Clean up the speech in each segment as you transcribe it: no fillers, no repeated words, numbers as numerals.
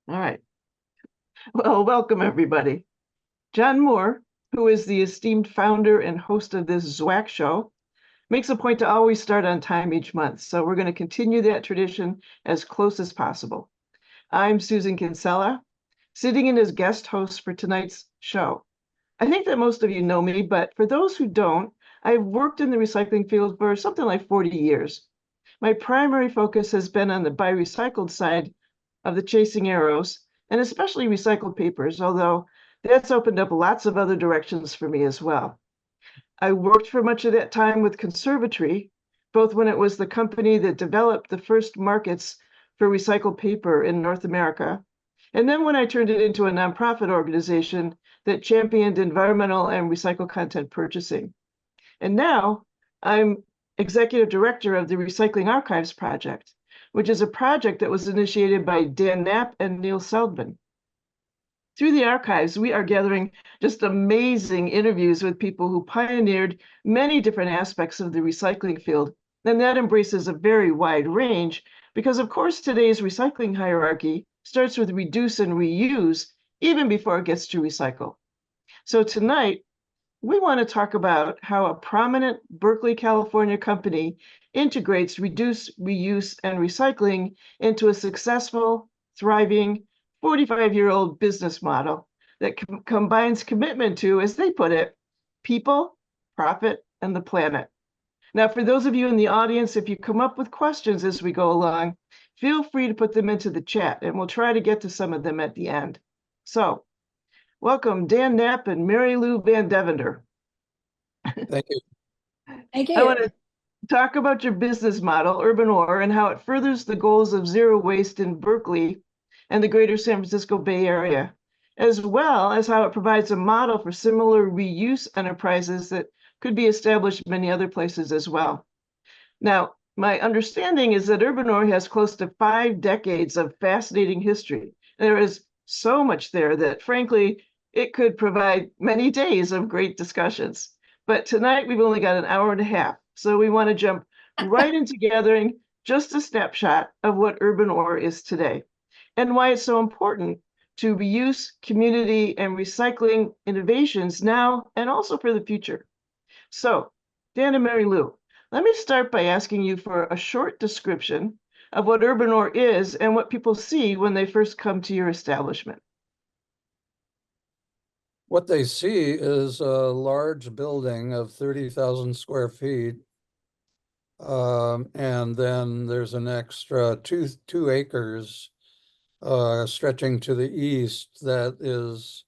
All right. Well, welcome everybody. John Moore, who is the esteemed founder and host of this ZWAC show, makes a point to always start on time each month. So we're going to continue that tradition as close as possible. I'm Susan Kinsella, sitting in as guest host for tonight's show. I think that most of you know me, but for those who don't, I've worked in the recycling field for something like 40 years. My primary focus has been on the buy recycled side of the chasing arrows, and especially recycled papers, although that's opened up lots of other directions for me as well. I worked for much of that time with Conservatory, both when it was the company that developed the first markets for recycled paper in North America, and then when I turned it into a nonprofit organization that championed environmental and recycled content purchasing. And now I'm executive director of the Recycling Archives Project, which is a project that was initiated by Dan Knapp and Neil Seldman. Through the archives, we are gathering just amazing interviews with people who pioneered many different aspects of the recycling field, and that embraces a very wide range because, of course, today's recycling hierarchy starts with reduce and reuse even before it gets to recycle. So tonight, we want to talk about how a prominent Berkeley, California company integrates reduce, reuse, and recycling into a successful, thriving 45-year-old business model that combines commitment to, as they put it, people, profit, and the planet. Now, for those of you in the audience, if you come up with questions as we go along, feel free to put them into the chat, and we'll try to get to some of them at the end. So, welcome, Dan Knapp and Mary Lou Van Deventer. Thank you. Thank you. I want to talk about your business model, Urban Ore, and how it furthers the goals of zero waste in Berkeley and the greater San Francisco Bay Area, as well as how it provides a model for similar reuse enterprises that could be established in many other places as well. Now, my understanding is that Urban Ore has close to 5 decades of fascinating history. There is so much there that, frankly, it could provide many days of great discussions. But tonight we've only got an hour and a half, so we want to jump right into gathering just a snapshot of what Urban Ore is today and why it's so important to reuse, community, and recycling innovations now and also for the future. So, Dan and Mary Lou, let me start by asking you for a short description of what Urban Ore is and what people see when they first come to your establishment. What they see is a large building of 30,000 square feet. And then there's an extra two acres stretching to the east that is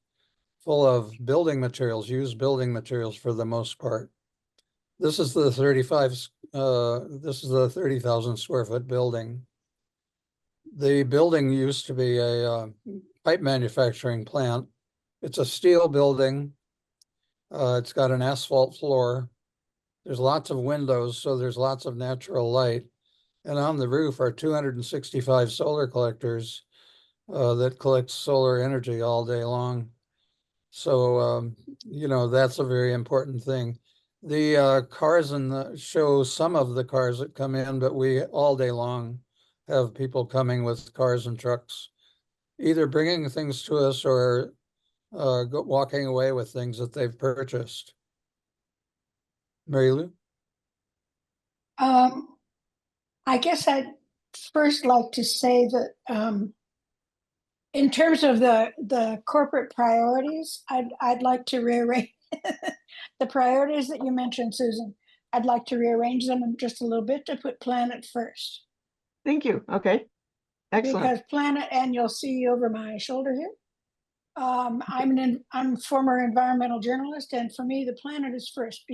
full of building materials, used building materials for the most part. This is the 30,000 square foot building. The building used to be a pipe manufacturing plant. It's a steel building. It's got an asphalt floor. There's lots of windows, so there's lots of natural light. And on the roof are 265 solar collectors that collect solar energy all day long. So, that's a very important thing. The cars in the show, some of the cars that come in, but we all day long have people coming with cars and trucks, either bringing things to us or walking away with things that they've purchased. Mary Lou? I guess I'd first like to say that in terms of the corporate priorities, I'd like to rearrange the priorities that you mentioned, Susan. I'd like to rearrange them just a little bit to put planet first. Thank you. Okay. Excellent. Because planet, and you'll see over my shoulder here, I'm a former environmental journalist, and for me, the planet is first.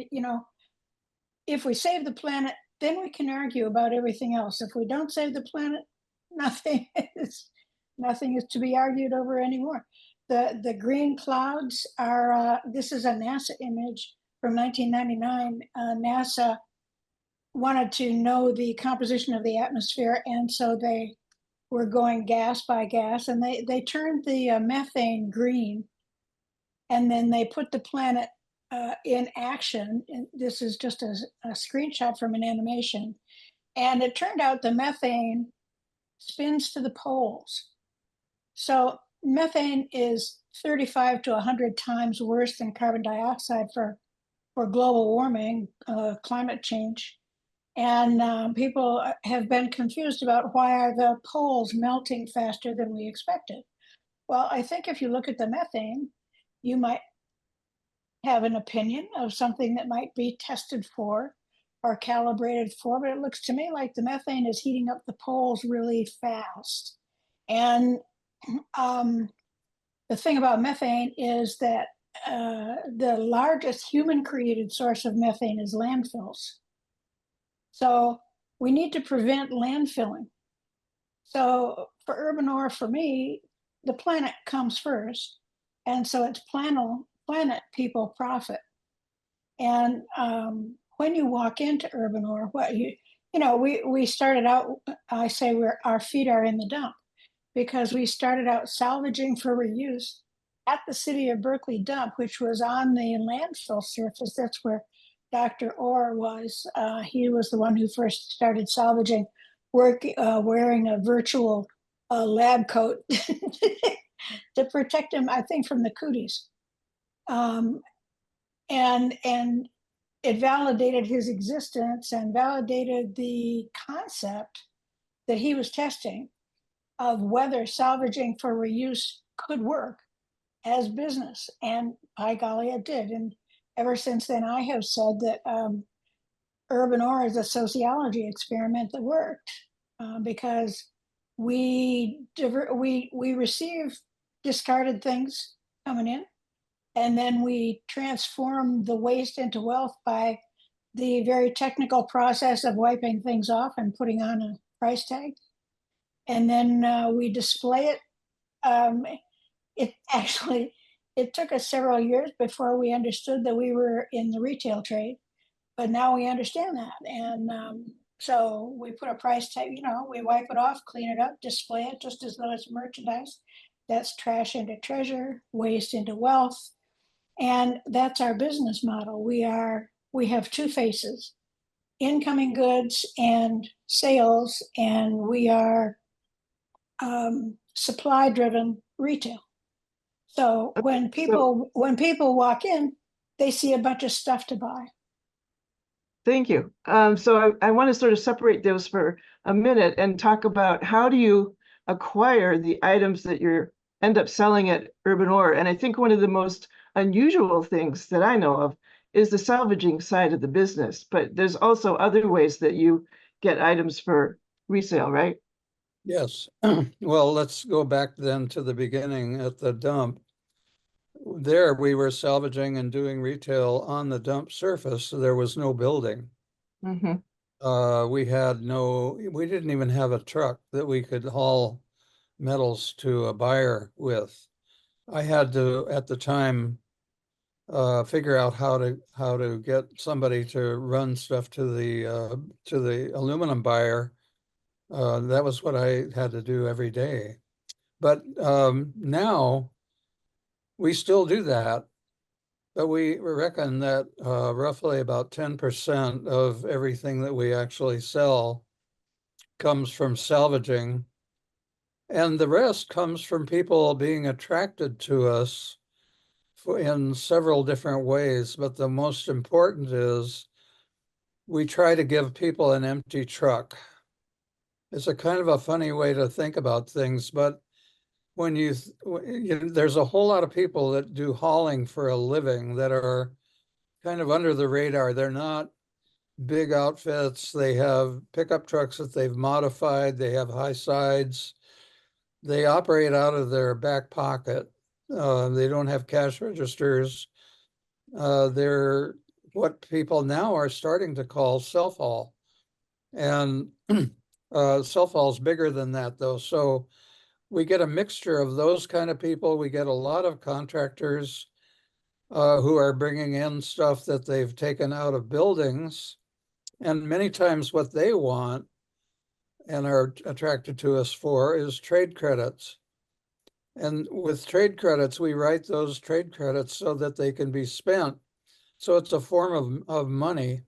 If we save the planet, then we can argue about everything else. If we don't save the planet, nothing is to be argued over anymore. The green clouds are, this is a NASA image from 1999. NASA wanted to know the composition of the atmosphere, and so they were going gas by gas, and they turned the methane green, and then they put the planet in action. And this is just a screenshot from an animation. And it turned out the methane spins to the poles. So methane is 35 to 100 times worse than carbon dioxide for global warming, climate change. And people have been confused about why are the poles melting faster than we expected. Well, I think if you look at the methane, you might have an opinion of something that might be tested for or calibrated for, but it looks to me like the methane is heating up the poles really fast. And the thing about methane is that the largest human-created source of methane is landfills. So we need to prevent landfilling. So for urban ore, for me, the planet comes first. And so it's planet, people, profit. And when you walk into urban ore, we started out, I say our feet are in the dump, because we started out salvaging for reuse at the city of Berkeley dump, which was on the landfill surface. That's where Dr. Orr was. He was the one who first started salvaging, wearing a virtual lab coat to protect him, I think, from the cooties. And it validated his existence and validated the concept that he was testing of whether salvaging for reuse could work as business. And by golly, it did. And ever since then, I have said that urban ore is a sociology experiment that worked, because we receive discarded things coming in, and then we transform the waste into wealth by the very technical process of wiping things off and putting on a price tag. And then we display it. It took us several years before we understood that we were in the retail trade, but now we understand that. And so we put a price tag, we wipe it off, clean it up, display it just as though it's merchandise. That's trash into treasure, waste into wealth. And that's our business model. We have two faces, incoming goods and sales, and we are supply-driven retail. So when people walk in, they see a bunch of stuff to buy. Thank you. So I want to sort of separate those for a minute and talk about how do you acquire the items that you end up selling at Urban Ore. And I think one of the most unusual things that I know of is the salvaging side of the business, but there's also other ways that you get items for resale, right? Yes. Well, let's go back then to the beginning at the dump. There we were salvaging and doing retail on the dump surface, so there was no building. Mm-hmm. We didn't even have a truck that we could haul metals to a buyer with. I had to, at the time, figure out how to get somebody to run stuff to the aluminum buyer. That was what I had to do every day. But now we still do that, but we reckon that roughly about 10% of everything that we actually sell comes from salvaging, and the rest comes from people being attracted to us in several different ways. But the most important is we try to give people an empty truck. It's a kind of a funny way to think about things, but when there's a whole lot of people that do hauling for a living that are kind of under the radar. They're not big outfits. They have pickup trucks that they've modified. They have high sides. They operate out of their back pocket. They don't have cash registers. They're what people now are starting to call self-haul. And self-haul is bigger than that, though. So we get a mixture of those kind of people. We get a lot of contractors who are bringing in stuff that they've taken out of buildings. And many times what they want and are attracted to us for is trade credits. And with trade credits, we write those trade credits so that they can be spent. So it's a form of money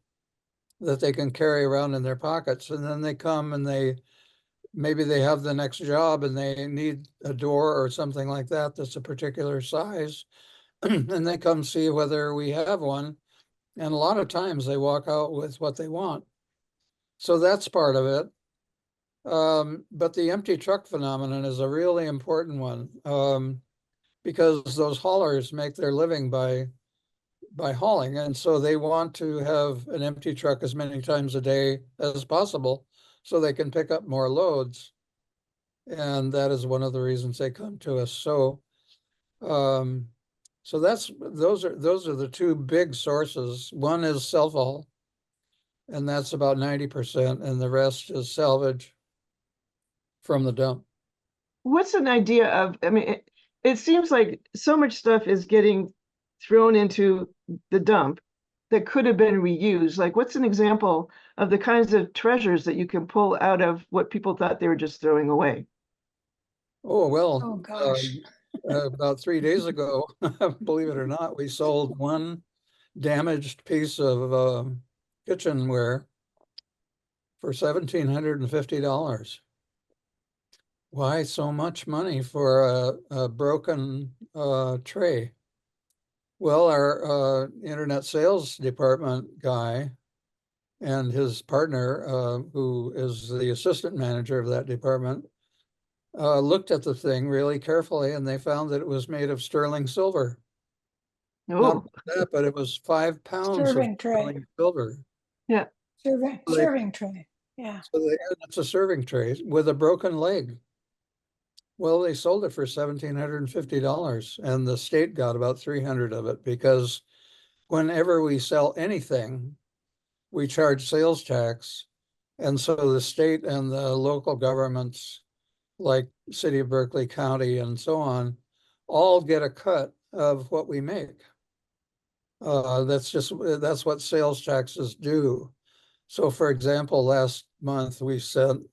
that they can carry around in their pockets. And then they come and they maybe they have the next job and they need a door or something like that that's a particular size. And they come see whether we have one. And a lot of times they walk out with what they want. So that's part of it. But the empty truck phenomenon is a really important one, because those haulers make their living by hauling. And so they want to have an empty truck as many times a day as possible so they can pick up more loads. And that is one of the reasons they come to us. So so those are the two big sources. One is self-haul, and that's about 90%, and the rest is salvage from the dump. What's an idea of, I mean, it seems like so much stuff is getting thrown into the dump that could have been reused. Like, what's an example of the kinds of treasures that you can pull out of what people thought they were just throwing away? Oh, well, Oh, gosh. about 3 days ago, believe it or not, we sold one damaged piece of kitchenware for $1,750. Why so much money for a broken tray? Well, our internet sales department guy and his partner, who is the assistant manager of that department, looked at the thing really carefully, and they found that it was made of sterling silver. Not Oh, only that, but it was 5 pounds of Serving tray. sterling silver. yeah. Serving tray. Yeah. So it's a serving tray with a broken leg. Well, they sold it for $1,750, and the state got about 300 of it, because whenever we sell anything, we charge sales tax. And so the state and the local governments, like City of Berkeley County and so on, all get a cut of what we make. That's what sales taxes do. So for example, last month we sent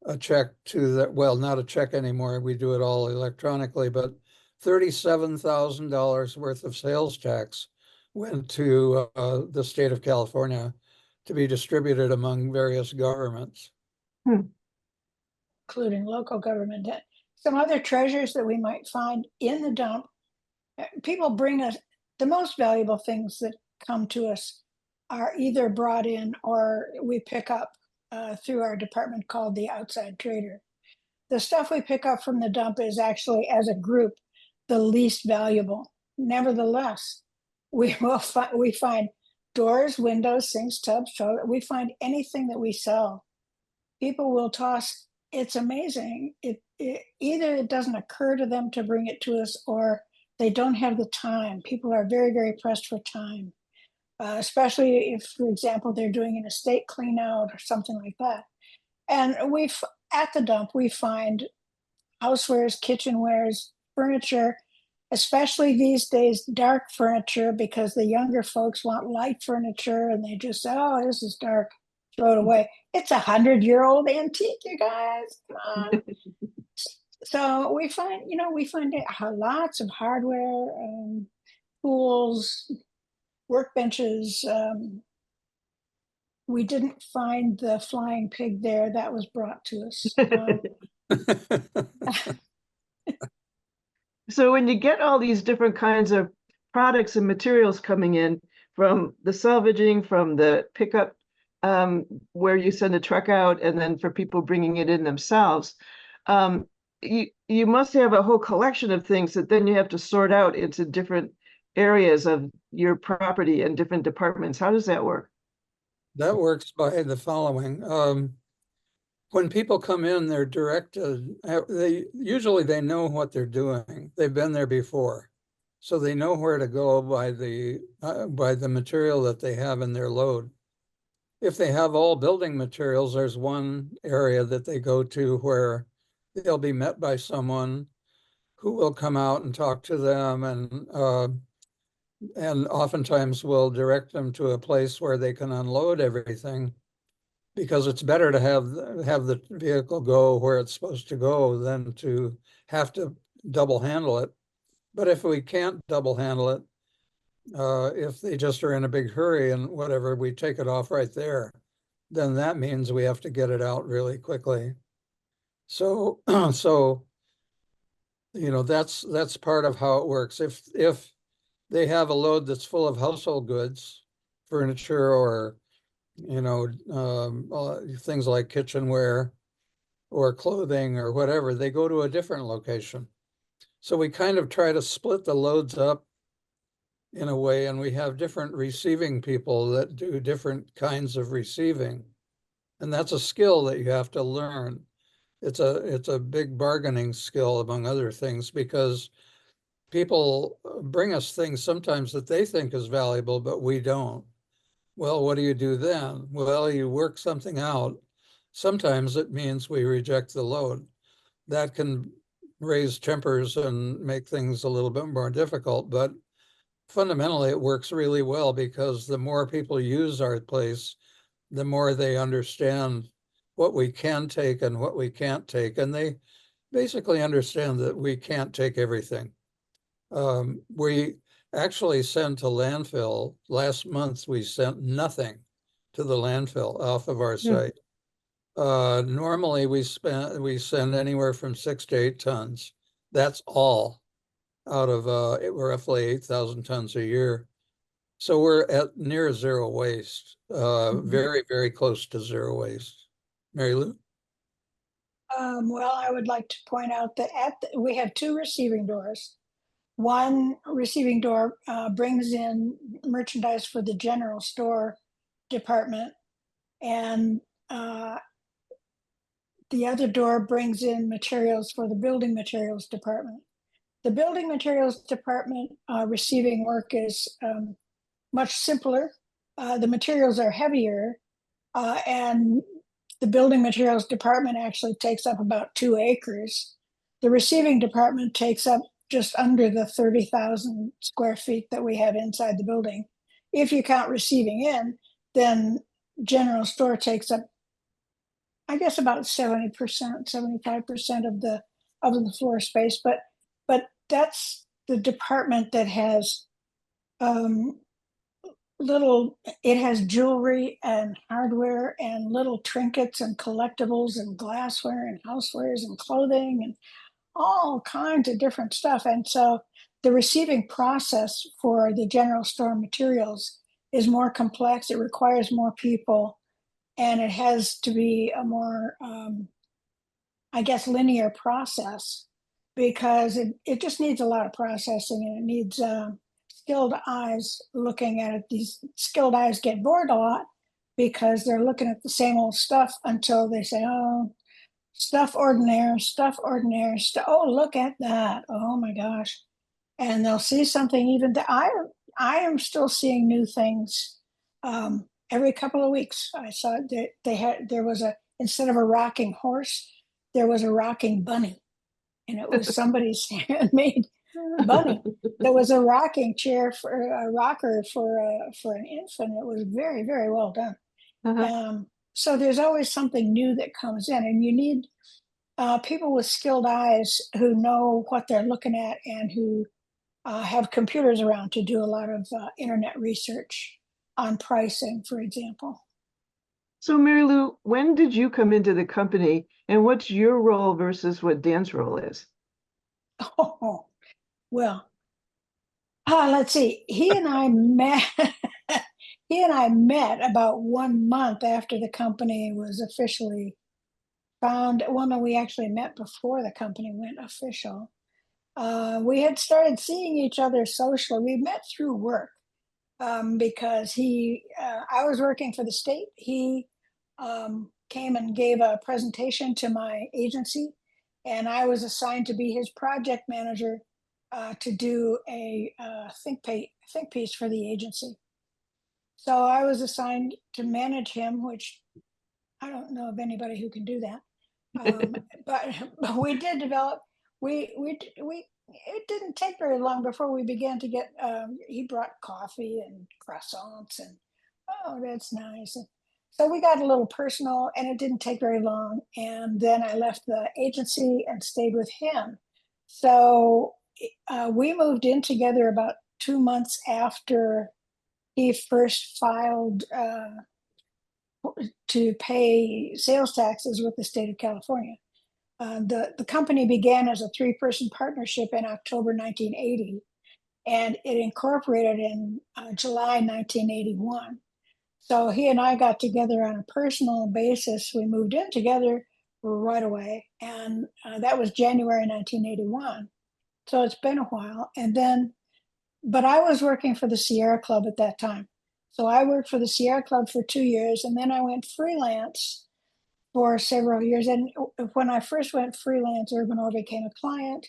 a check to the, well, not a check anymore, we do it all electronically, but $37,000 worth of sales tax went to the state of California to be distributed among various governments. Including local government. Some other treasures that we might find in the dump. People bring us the most valuable things that come to us are either brought in or we pick up through our department called the outside trader. The stuff we pick up from the dump is actually, as a group, the least valuable. Nevertheless, we find doors, windows, sinks, tubs, toilet. We find anything that we sell. People will toss. It's amazing. Either it doesn't occur to them to bring it to us, or they don't have the time. People are very, very pressed for time, especially if, for example, they're doing an estate clean out or something like that. And at the dump, we find housewares, kitchenwares, furniture, especially these days, dark furniture, because the younger folks want light furniture and they just say, oh, this is dark, throw it away. It's 100-year-old antique, you guys. Come on. So we find lots of hardware, tools, workbenches. We didn't find the flying pig there. That was brought to us. So when you get all these different kinds of products and materials coming in from the salvaging, from the pickup, where you send a truck out, and then for people bringing it in themselves, you must have a whole collection of things that then you have to sort out into different areas of your property and different departments. How does that work? That works by the following. When people come in, they're directed, usually they know what they're doing. They've been there before. So they know where to go by the material that they have in their load. If they have all building materials, there's one area that they go to where they'll be met by someone who will come out and talk to them, and oftentimes will direct them to a place where they can unload everything, because it's better to have the vehicle go where it's supposed to go than to have to double handle it. But if we can't double handle it, if they just are in a big hurry and whatever, we take it off right there, then that means we have to get it out really quickly. So, so, that's part of how it works. If they have a load that's full of household goods, furniture, or, things like kitchenware or clothing or whatever, they go to a different location. So we kind of try to split the loads up in a way, and we have different receiving people that do different kinds of receiving. And that's a skill that you have to learn. It's a big bargaining skill, among other things, because people bring us things sometimes that they think is valuable, but we don't. Well, what do you do then? Well, you work something out. Sometimes it means we reject the load. That can raise tempers and make things a little bit more difficult, but fundamentally it works really well, because the more people use our place, the more they understand what we can take and what we can't take. And they basically understand that we can't take everything. We actually sent to landfill. Last month, we sent nothing to the landfill off of our site. Normally we send anywhere from 6 to 8 tons. That's all out of roughly 8,000 tons a year. So we're at near zero waste, very, very close to zero waste. Mary Lou? Well, I would like to point out that we have 2 receiving doors. One receiving door brings in merchandise for the general store department, and the other door brings in materials for the building materials department. The building materials department receiving work is much simpler. The materials are heavier, and the building materials department actually takes up about 2 acres. The receiving department takes up just under the 30,000 square feet that we have inside the building. If you count receiving in, then general store takes up, I guess, about 70%, 75% of the floor space. But that's the department that has it has jewelry and hardware and little trinkets and collectibles and glassware and housewares and clothing and all kinds of different stuff. And so the receiving process for the general store materials is more complex. It requires more people, and it has to be a more, I guess, linear process, because it just needs a lot of processing, and it needs skilled eyes looking at it. These skilled eyes get bored a lot because they're looking at the same old stuff until they say, oh, stuff ordinaire, stuff ordinaire, oh, look at that. Oh my gosh. And they'll see something even that I am still seeing new things every couple of weeks. I saw there was instead of a rocking horse, there was a rocking bunny, and it was somebody's handmade bunny. There was a rocking chair for a rocker for an infant. It was very, very well done. So there's always something new that comes in, and you need people with skilled eyes who know what they're looking at and who have computers around to do a lot of internet research on pricing, for example. So Mary Lou, when did you come into the company, and what's your role versus what Dan's role is? Oh, well, let's see. He and I met. He and I met about 1 month after the company was officially found. Well, no, we actually met before the company went official. We had started seeing each other socially. We met through work because I was working for the state. He came and gave a presentation to my agency, and I was assigned to be his project manager to do a think piece for the agency. So I was assigned to manage him, which I don't know of anybody who can do that. But we did develop. It didn't take very long before we began to get. He brought coffee and croissants, and oh, that's nice. And so we got a little personal, and it didn't take very long. And then I left the agency and stayed with him. So we moved in together about 2 months after he first filed to pay sales taxes with the state of California. The company began as a 3-person partnership in October 1980, and it incorporated in July 1981. So he and I got together on a personal basis. We moved in together right away, and that was January 1981. So it's been a while. And then, but I was working for the Sierra Club at that time. So I worked for the Sierra Club for 2 years, and then I went freelance for several years. And when I first went freelance, Urban Ore became a client.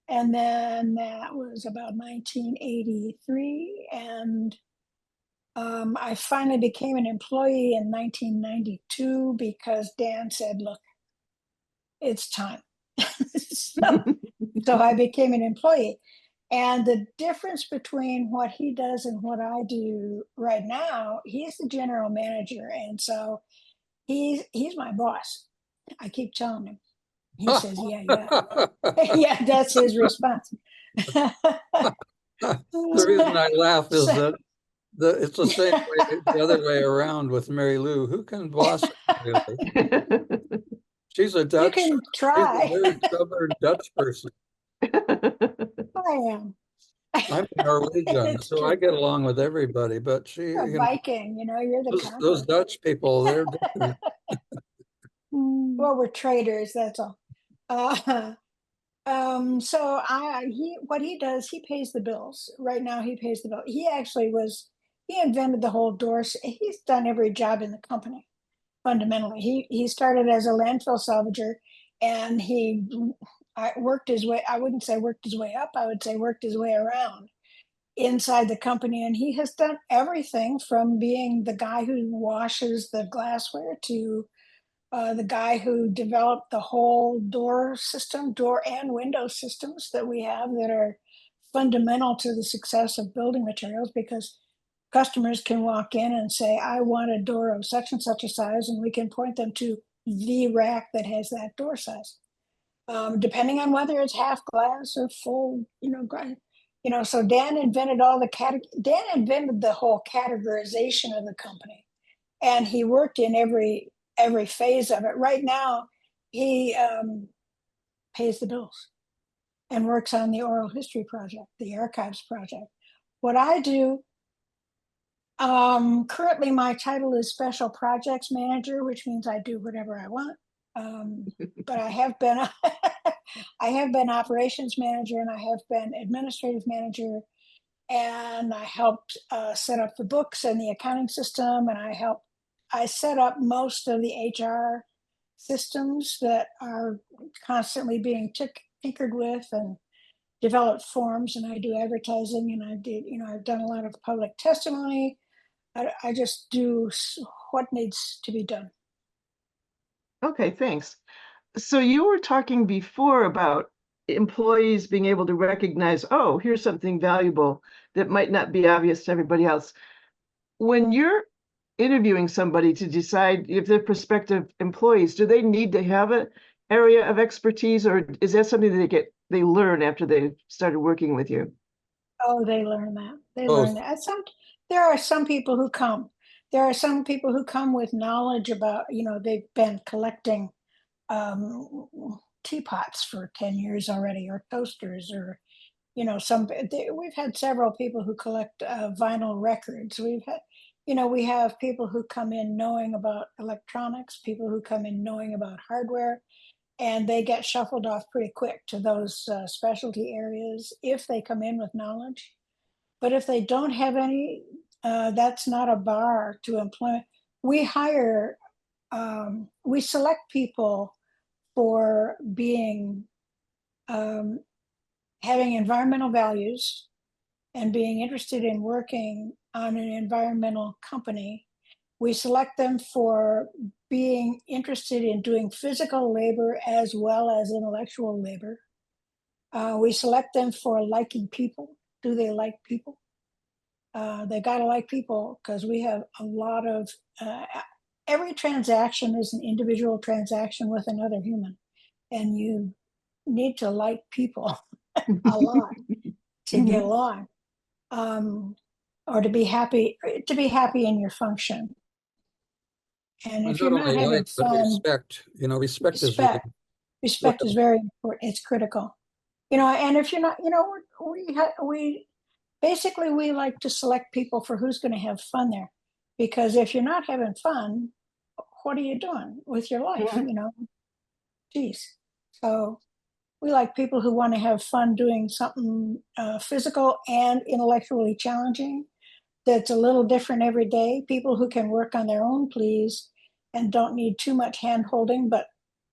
And then that was about 1983. And I finally became an employee in 1992 because Dan said, look, it's time. So I became an employee. And the difference between what he does and what I do right now, he's the general manager. And so he's my boss. I keep telling him. He says, yeah, yeah. Yeah, that's his response. The reason I laugh is that it's the same way, the other way around with Mary Lou. Who can boss her, really? She's a Dutch. You can try. She's a very stubborn Dutch person. I am. I'm Norwegian, It's so true. I get along with everybody. But You're a Viking, you're the those conqueror. Dutch people, they're different. Well, we're traders, that's all. So what he does, he pays the bills. Right now, he pays the bill. He invented the whole door. He's done every job in the company. Fundamentally, he started as a landfill salvager, and I worked his way. I wouldn't say worked his way up. I would say worked his way around inside the company, and he has done everything from being the guy who washes the glassware to the guy who developed the whole door and window systems that we have that are fundamental to the success of building materials, because customers can walk in and say, I want a door of such and such a size, and we can point them to the rack that has that door size. Depending on whether it's half glass or full, so Dan invented Dan invented the whole categorization of the company, and he worked in every phase of it. Right now, he pays the bills and works on the oral history project, the archives project. What I do, currently my title is special projects manager, which means I do whatever I want. But I have been I have been operations manager, and I have been administrative manager, and I helped set up the books and the accounting system, and I set up most of the HR systems that are constantly being tinkered with, and developed forms, and I do advertising, and I've done a lot of public testimony. I just do what needs to be done. Okay, thanks. So you were talking before about employees being able to recognize, oh, here's something valuable that might not be obvious to everybody else. When you're interviewing somebody to decide if they're prospective employees, do they need to have an area of expertise, or is that something that they learn after they started working with you? Oh, they learn that. They Both. learn that. There are some people who come. There are some people who come with knowledge about, they've been collecting teapots for 10 years already, or toasters, or we've had several people who collect vinyl records. We have people who come in knowing about electronics, people who come in knowing about hardware, and they get shuffled off pretty quick to those specialty areas if they come in with knowledge. But if they don't have any, that's not a bar to employ. We select people for being having environmental values and being interested in working on an environmental company. We select them for being interested in doing physical labor as well as intellectual labor. We select them for liking people. Do they like people? They gotta like people, because we have a lot of, every transaction is an individual transaction with another human. And you need to like people a lot to get along, or to be happy in your function. And if you're not having fun, respect, respect is really Respect is very important. It's critical. And if you're not, we basically we like to select people for who's going to have fun there, because if you're not having fun, what are you doing with your life? Mhm. Geez. So we like people who want to have fun doing something physical and intellectually challenging that's a little different every day. People who can work on their own, please, and don't need too much hand holding, but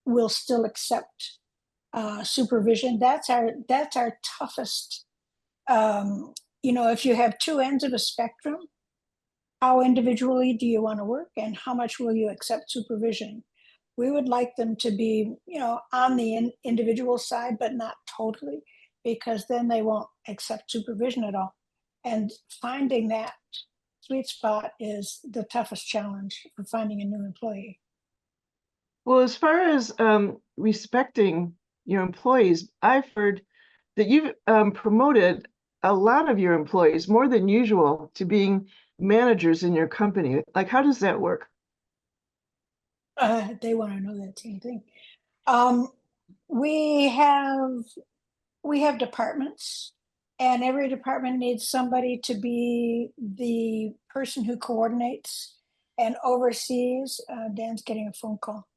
will still accept supervision. That's our toughest. If you have two ends of a spectrum, how individually do you want to work, and how much will you accept supervision? We would like them to be, on the individual side, but not totally, because then they won't accept supervision at all. And finding that sweet spot is the toughest challenge for finding a new employee. Well, as far as respecting your employees, I've heard that you've promoted a lot of your employees, more than usual, to being managers in your company. Like, how does that work? They want to know that same thing. We have departments, and every department needs somebody to be the person who coordinates and oversees. Dan's getting a phone call.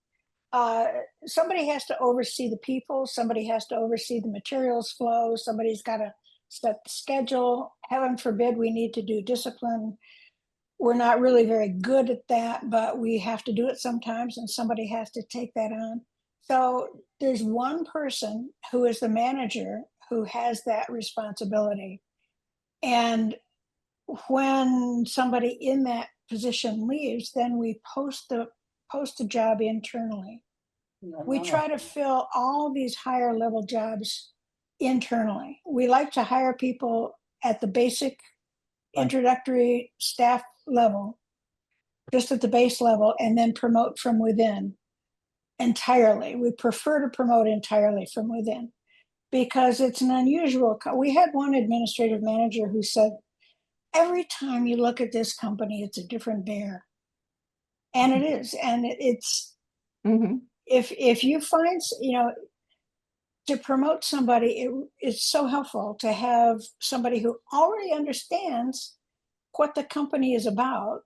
Somebody has to oversee the people, somebody has to oversee the materials flow, somebody's got to set the schedule. Heaven forbid we need to do discipline. We're not really very good at that, but we have to do it sometimes, and somebody has to take that on. So there's one person who is the manager who has that responsibility. And when somebody in that position leaves, then we post the job internally. We try to fill all these higher level jobs internally. We like to hire people at the basic introductory staff level, just at the base level, and then promote from within entirely. We prefer to promote entirely from within, because it's an unusual. We had one administrative manager who said, every time you look at this company, it's a different bear. And it is. And it's, Mhm. if you find, to promote somebody, it's so helpful to have somebody who already understands what the company is about,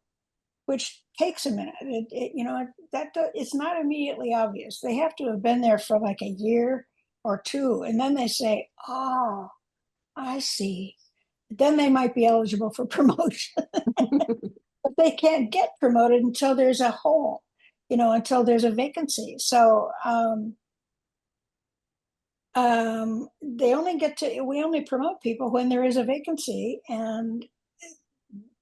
which takes a minute. It's not immediately obvious. They have to have been there for like a year or two, and then they say, "Oh, I see." Then they might be eligible for promotion, but they can't get promoted until there's a hole, until there's a vacancy. So we only promote people when there is a vacancy, and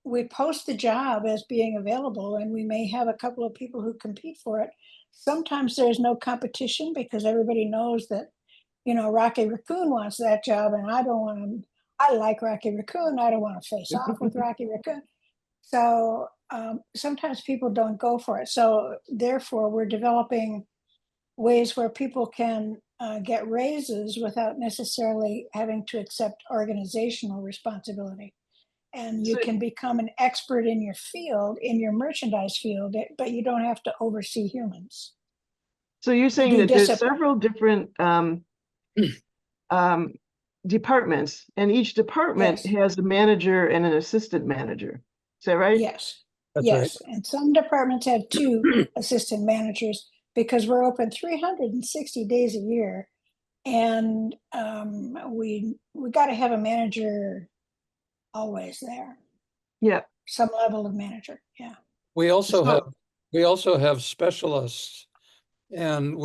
we post the job as being available, and we may have a couple of people who compete for it. Sometimes there's no competition because everybody knows that, Rocky Raccoon wants that job, and I don't want him. I like Rocky Raccoon. I don't want to face off with Rocky Raccoon. So sometimes people don't go for it. So therefore, we're developing ways where people can get raises without necessarily having to accept organizational responsibility. And you So, can become an expert in your field, in your merchandise field, but you don't have to oversee humans. so you're saying Do that there's discipline. several different departments, and each department Yes. has a manager and an assistant manager. Is that right? Yes. That's Yes. And some departments have two assistant managers because we're open 360 days a year. And we got to have a manager always there, Yeah. some level of manager. Yeah. We also So- have specialists, and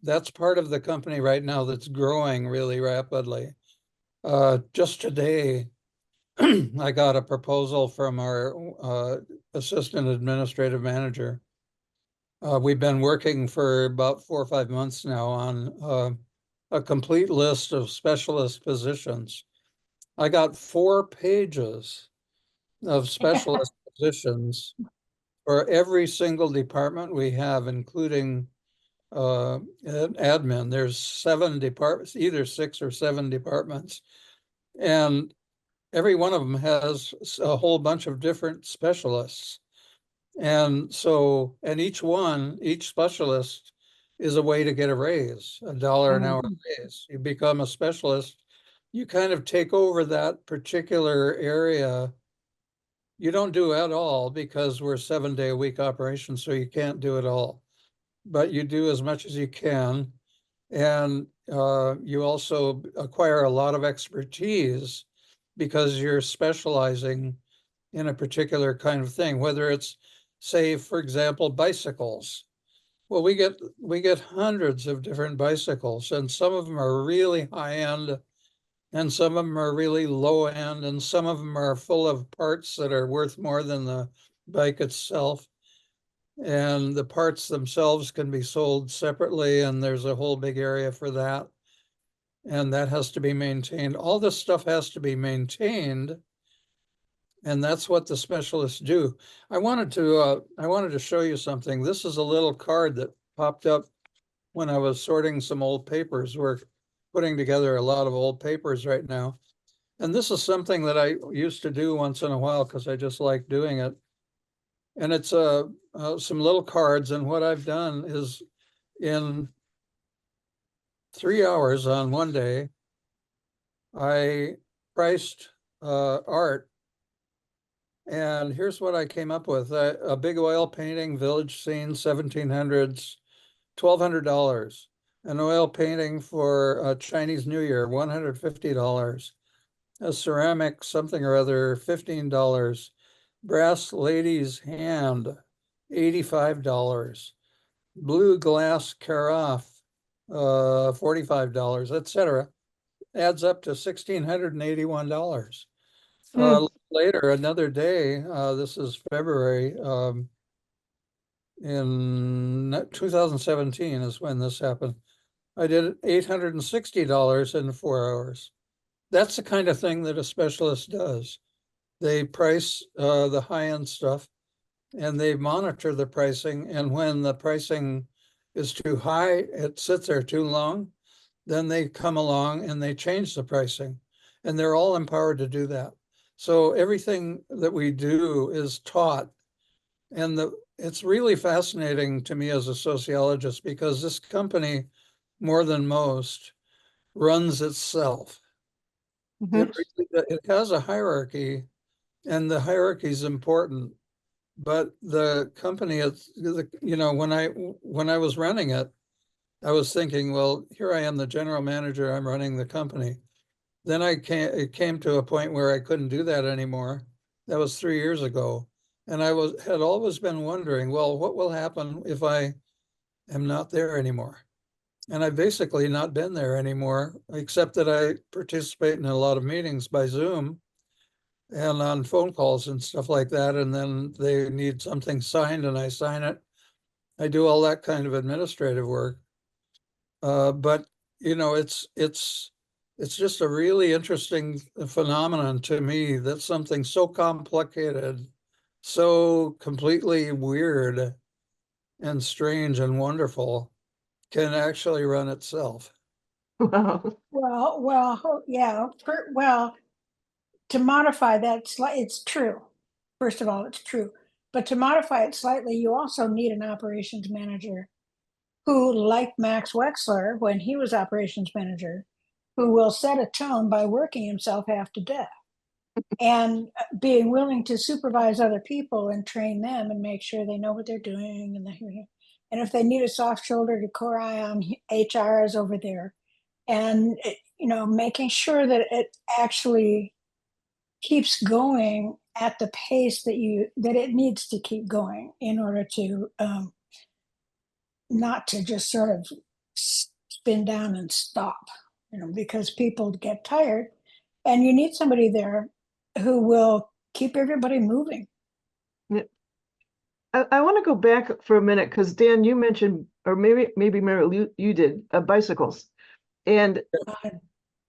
that's part of the company right now that's growing really rapidly. Just today, I got a proposal from our assistant administrative manager. We've been working for about 4 or 5 months now on a complete list of specialist positions. I got 4 pages of specialist positions for every single department we have, including admin. There's 7 departments, either 6 or 7 departments, and every one of them has a whole bunch of different specialists. And so, each specialist is a way to get a raise, $1 an hour Mhm. raise. You become a specialist, you kind of take over that particular area. You don't do it all because we're 7-day-a-week operation, so you can't do it all. But you do as much as you can. And you also acquire a lot of expertise because you're specializing in a particular kind of thing, whether it's, say, for example, bicycles. Well, we get hundreds of different bicycles, and some of them are really high end, and some of them are really low end, and some of them are full of parts that are worth more than the bike itself. And the parts themselves can be sold separately, and there's a whole big area for that. And that has to be maintained. All this stuff has to be maintained. And that's what the specialists do. I wanted to show you something. This is a little card that popped up when I was sorting some old papers. We're putting together a lot of old papers right now. And this is something that I used to do once in a while because I just like doing it. And it's some little cards. And what I've done is in 3 hours on one day, I priced art. And here's what I came up with. A big oil painting, village scene, 1700s, $1,200. An oil painting for Chinese New Year, $150. A ceramic something or other, $15. Brass lady's hand, $85. Blue glass carafe, $45, etc. Adds up to $1,681. Hmm. Later, another day, this is February, in 2017 is when this happened. I did $860 in 4 hours. That's the kind of thing that a specialist does. They price the high-end stuff and they monitor the pricing. And when the pricing is too high, it sits there too long, then they come along and they change the pricing. And they're all empowered to do that. So everything that we do is taught. And it's really fascinating to me as a sociologist because this company, more than most, runs itself. Mhm. It has a hierarchy, and the hierarchy is important. But the company, when I was running it, I was thinking, well, here I am, the general manager, I'm running the company. Then it came to a point where I couldn't do that anymore. That was 3 years ago. And had always been wondering, well, what will happen if I am not there anymore? And I've basically not been there anymore, except that I participate in a lot of meetings by Zoom and on phone calls and stuff like that. And then they need something signed and I sign it. I do all that kind of administrative work. But it's just a really interesting phenomenon to me that something so complicated, so completely weird and strange and wonderful can actually run itself. Wow. Yeah. Well, to modify that, it's true. First of all, it's true. But to modify it slightly, you also need an operations manager who, like Max Wexler, when he was operations manager, who will set a tone by working himself half to death and being willing to supervise other people and train them and make sure they know what they're doing. And if they need a soft shoulder to cry on, HR is over there. And, making sure that it actually keeps going at the pace that it needs to keep going in order to not to just sort of spin down and stop, because people get tired, and you need somebody there who will keep everybody moving. I want to go back for a minute because Dan, you mentioned, or maybe Mary, you did bicycles, and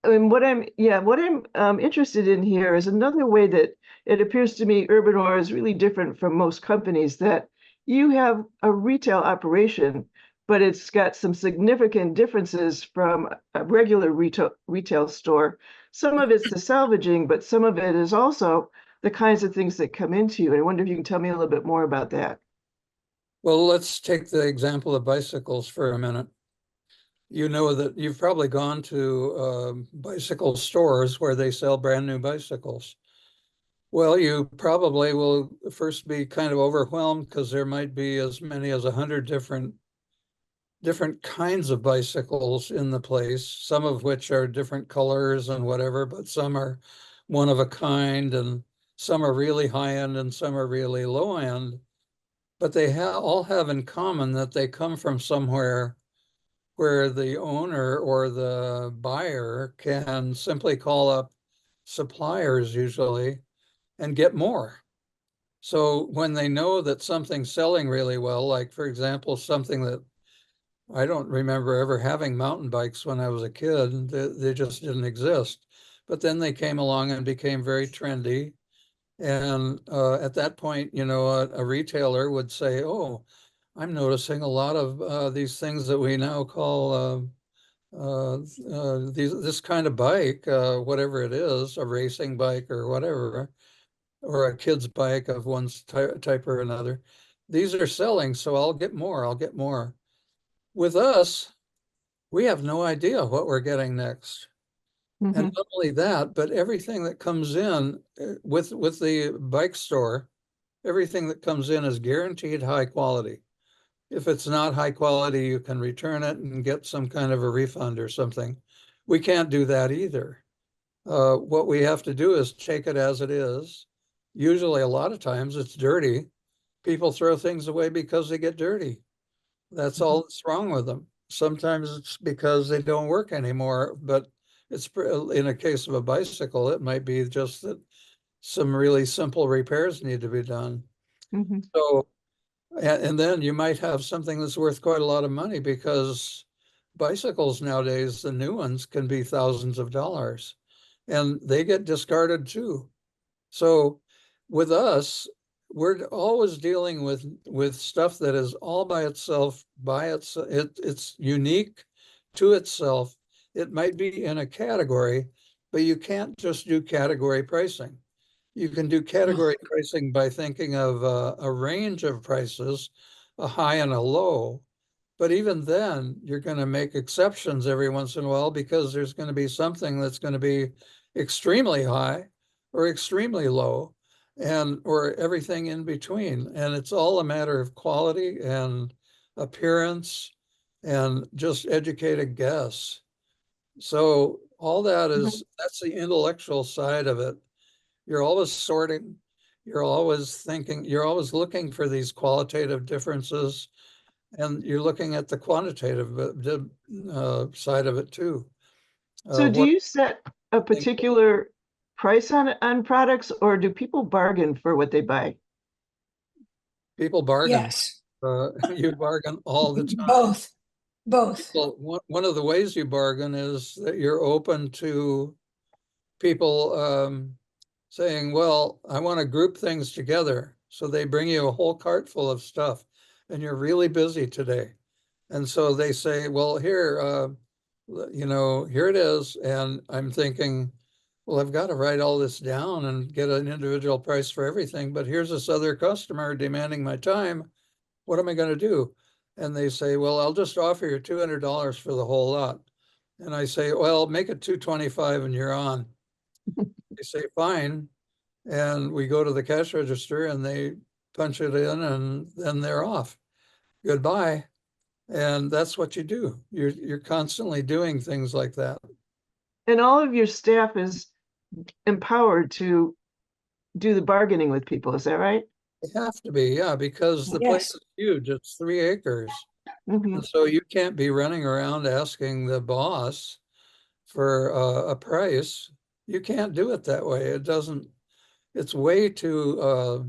what I'm interested in here is another way that it appears to me urban ore is really different from most companies, that you have a retail operation, but it's got some significant differences from a regular retail store. Some of it's the salvaging, but some of it is also the kinds of things that come into you. And I wonder if you can tell me a little bit more about that. Well, let's take the example of bicycles for a minute. You know that you've probably gone to bicycle stores where they sell brand new bicycles. Well, you probably will first be kind of overwhelmed because there might be as many as 100 different kinds of bicycles in the place, some of which are different colors and whatever, but some are one of a kind, and some are really high end and some are really low end. But they all have in common that they come from somewhere where the owner or the buyer can simply call up suppliers usually and get more. So when they know that something's selling really well, like for example, something that I don't remember ever having mountain bikes when I was a kid, they just didn't exist. But then they came along and became very trendy. And at that point, you know, a retailer would say, oh, I'm noticing a lot of these things that we now call this kind of bike, whatever it is, a racing bike or whatever, or a kid's bike of one type or another. These are selling, so I'll get more, I'll get more. With us, we have no idea what we're getting next. And Mhm. not only that, but everything that comes in with the bike store, everything that comes in is guaranteed high quality. If it's not high quality, you can return it and get some kind of a refund or something. We can't do that either. What we have to do is take it as it is. Usually, a lot of times it's dirty. People throw things away because they get dirty. That's all that's wrong with them. Sometimes it's because they don't work anymore, but it's in a case of a bicycle, it might be just that some really simple repairs need to be done. Mhm. So, and then you might have something that's worth quite a lot of money because bicycles nowadays, the new ones can be thousands of dollars and they get discarded too. So with us, we're always dealing with stuff that is all by itself, it's unique to itself. It might be in a category, but you can't just do category pricing. You can do category pricing by thinking of a range of prices, a high and a low. But even then, you're going to make exceptions every once in a while because there's going to be something that's going to be extremely high or extremely low and or everything in between. And it's all a matter of quality and appearance and just educated guess. So all that Mhm. that's the intellectual side of it. You're always sorting, you're always thinking, you're always looking for these qualitative differences, and you're looking at the quantitative side of it too. So do What you set a particular price on products, or do people bargain for what they buy? people bargain, Yes, you bargain all the time. both, both. Well, one of the ways you bargain is that you're open to people saying, well, I want to group things together. So they bring you a whole cart full of stuff and you're really busy today. And so they say, well, here, you know, here it is. And I'm thinking, well, I've got to write all this down and get an individual price for everything. But here's this other customer demanding my time. What am I going to do? And they say, well, I'll just offer you $200 for the whole lot. And I say, well, make it 225 and you're on. They say, fine. And we go to the cash register and they punch it in and then they're off. Goodbye. And that's what you do. You're constantly doing things like that. And all of your staff is empowered to do the bargaining with people, is that right? You have to be, yeah, because the place Yes, is huge. It's 3 acres. Mhm. And so you can't be running around asking the boss for a price. You can't do it that way. It doesn't, it's way too,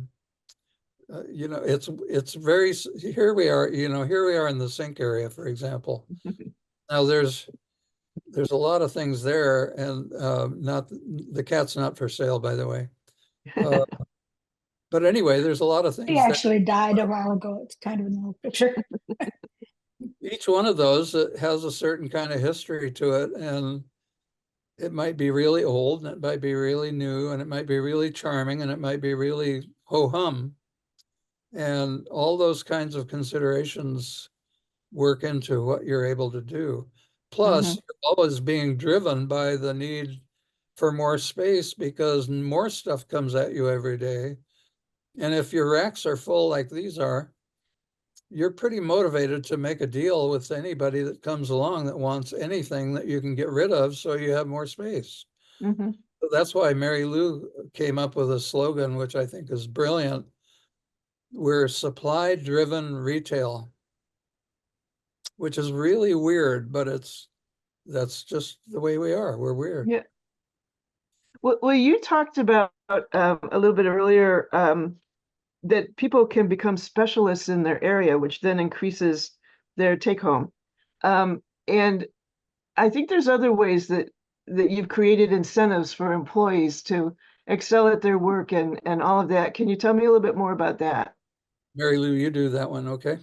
you know, it's very, here we are, you know, here we are in the sink area, for example. Now there's a lot of things there and not, the cat's not for sale, by the way. Uh, but anyway, there's a lot of he things there. actually died a while ago. It's kind of an old picture. Each one of those has a certain kind of history to it. And it might be really old and it might be really new and it might be really charming and it might be really ho hum. And all those kinds of considerations work into what you're able to do. Plus, Mhm. you're always being driven by the need for more space because more stuff comes at you every day. And if your racks are full like these are, you're pretty motivated to make a deal with anybody that comes along that wants anything that you can get rid of so you have more space. Mhm. So that's why Mary Lou came up with a slogan, which I think is brilliant. We're supply-driven retail, which is really weird, but that's just the way we are. We're weird. Yeah. Well, you talked about a little bit earlier that people can become specialists in their area, which then increases their take home. And I think there's other ways that you've created incentives for employees to excel at their work and all of that. Can you tell me a little bit more about that? Mary Lou, you do that one, okay?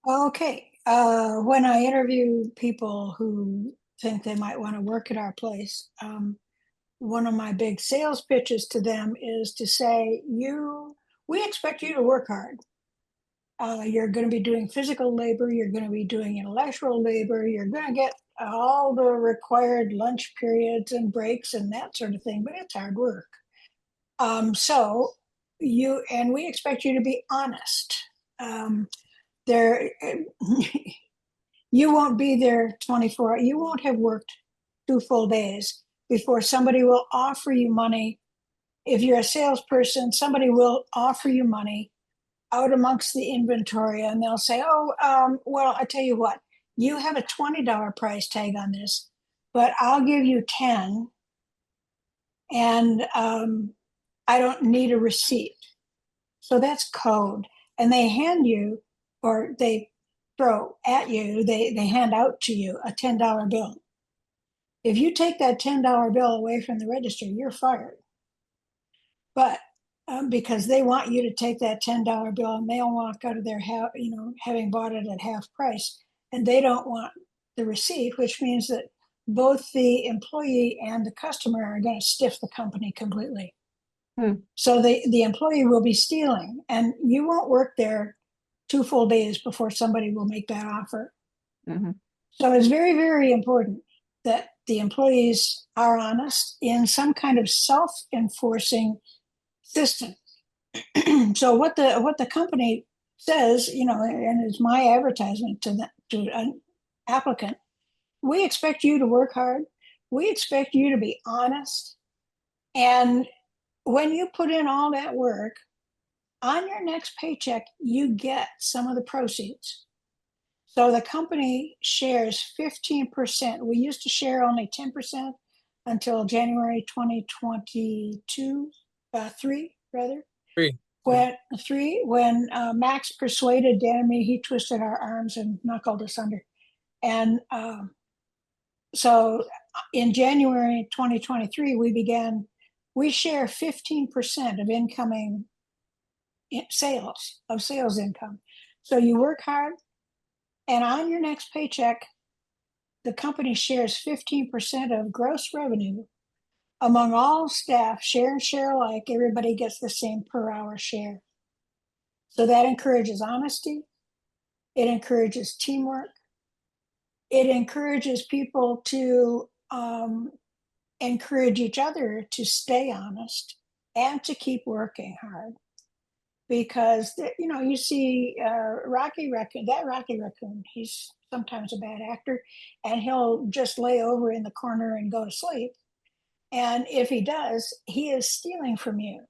Okay, when I interview people who think they might want to work at our place, one of my big sales pitches to them is to say, we expect you to work hard. You're going to be doing physical labor, you're going to be doing intellectual labor, you're going to get all the required lunch periods and breaks and that sort of thing, but it's hard work. So we expect you to be honest. There, you won't be there 24, you won't have worked 2 full days before somebody will offer you money. If you're a salesperson, somebody will offer you money out amongst the inventory and they'll say, well, I tell you what, you have a $20 price tag on this, but I'll give you 10 and I don't need a receipt. So that's code. And they hand you, or they throw at you, they hand out to you a $10 bill. If you take that $10 bill away from the register, you're fired. But because they want you to take that $10 bill and they'll walk out of there, having bought it at half price, and they don't want the receipt, which means that both the employee and the customer are going to stiff the company completely. So the employee will be stealing, and you won't work there 2 full days before somebody will make that offer. Mhm. So it's very, very important that the employees are honest in some kind of self-enforcing system. So what the company says, and it's my advertisement to an applicant, we expect you to work hard. We expect you to be honest. And when you put in all that work, on your next paycheck, you get some of the proceeds. So the company shares 15%. We used to share only 10% until January 2022, 3 rather. When Max persuaded Dan and me, he twisted our arms and knuckled us under. And so in January 2023, we share 15% of incoming sales income. So you work hard, and on your next paycheck, the company shares 15% of gross revenue among all staff, share and share alike. Everybody gets the same per hour share. So that encourages honesty. It encourages teamwork. It encourages people to encourage each other to stay honest and to keep working hard. Because, you see Rocky Raccoon, he's sometimes a bad actor, and he'll just lay over in the corner and go to sleep. And if he does, he is stealing from you,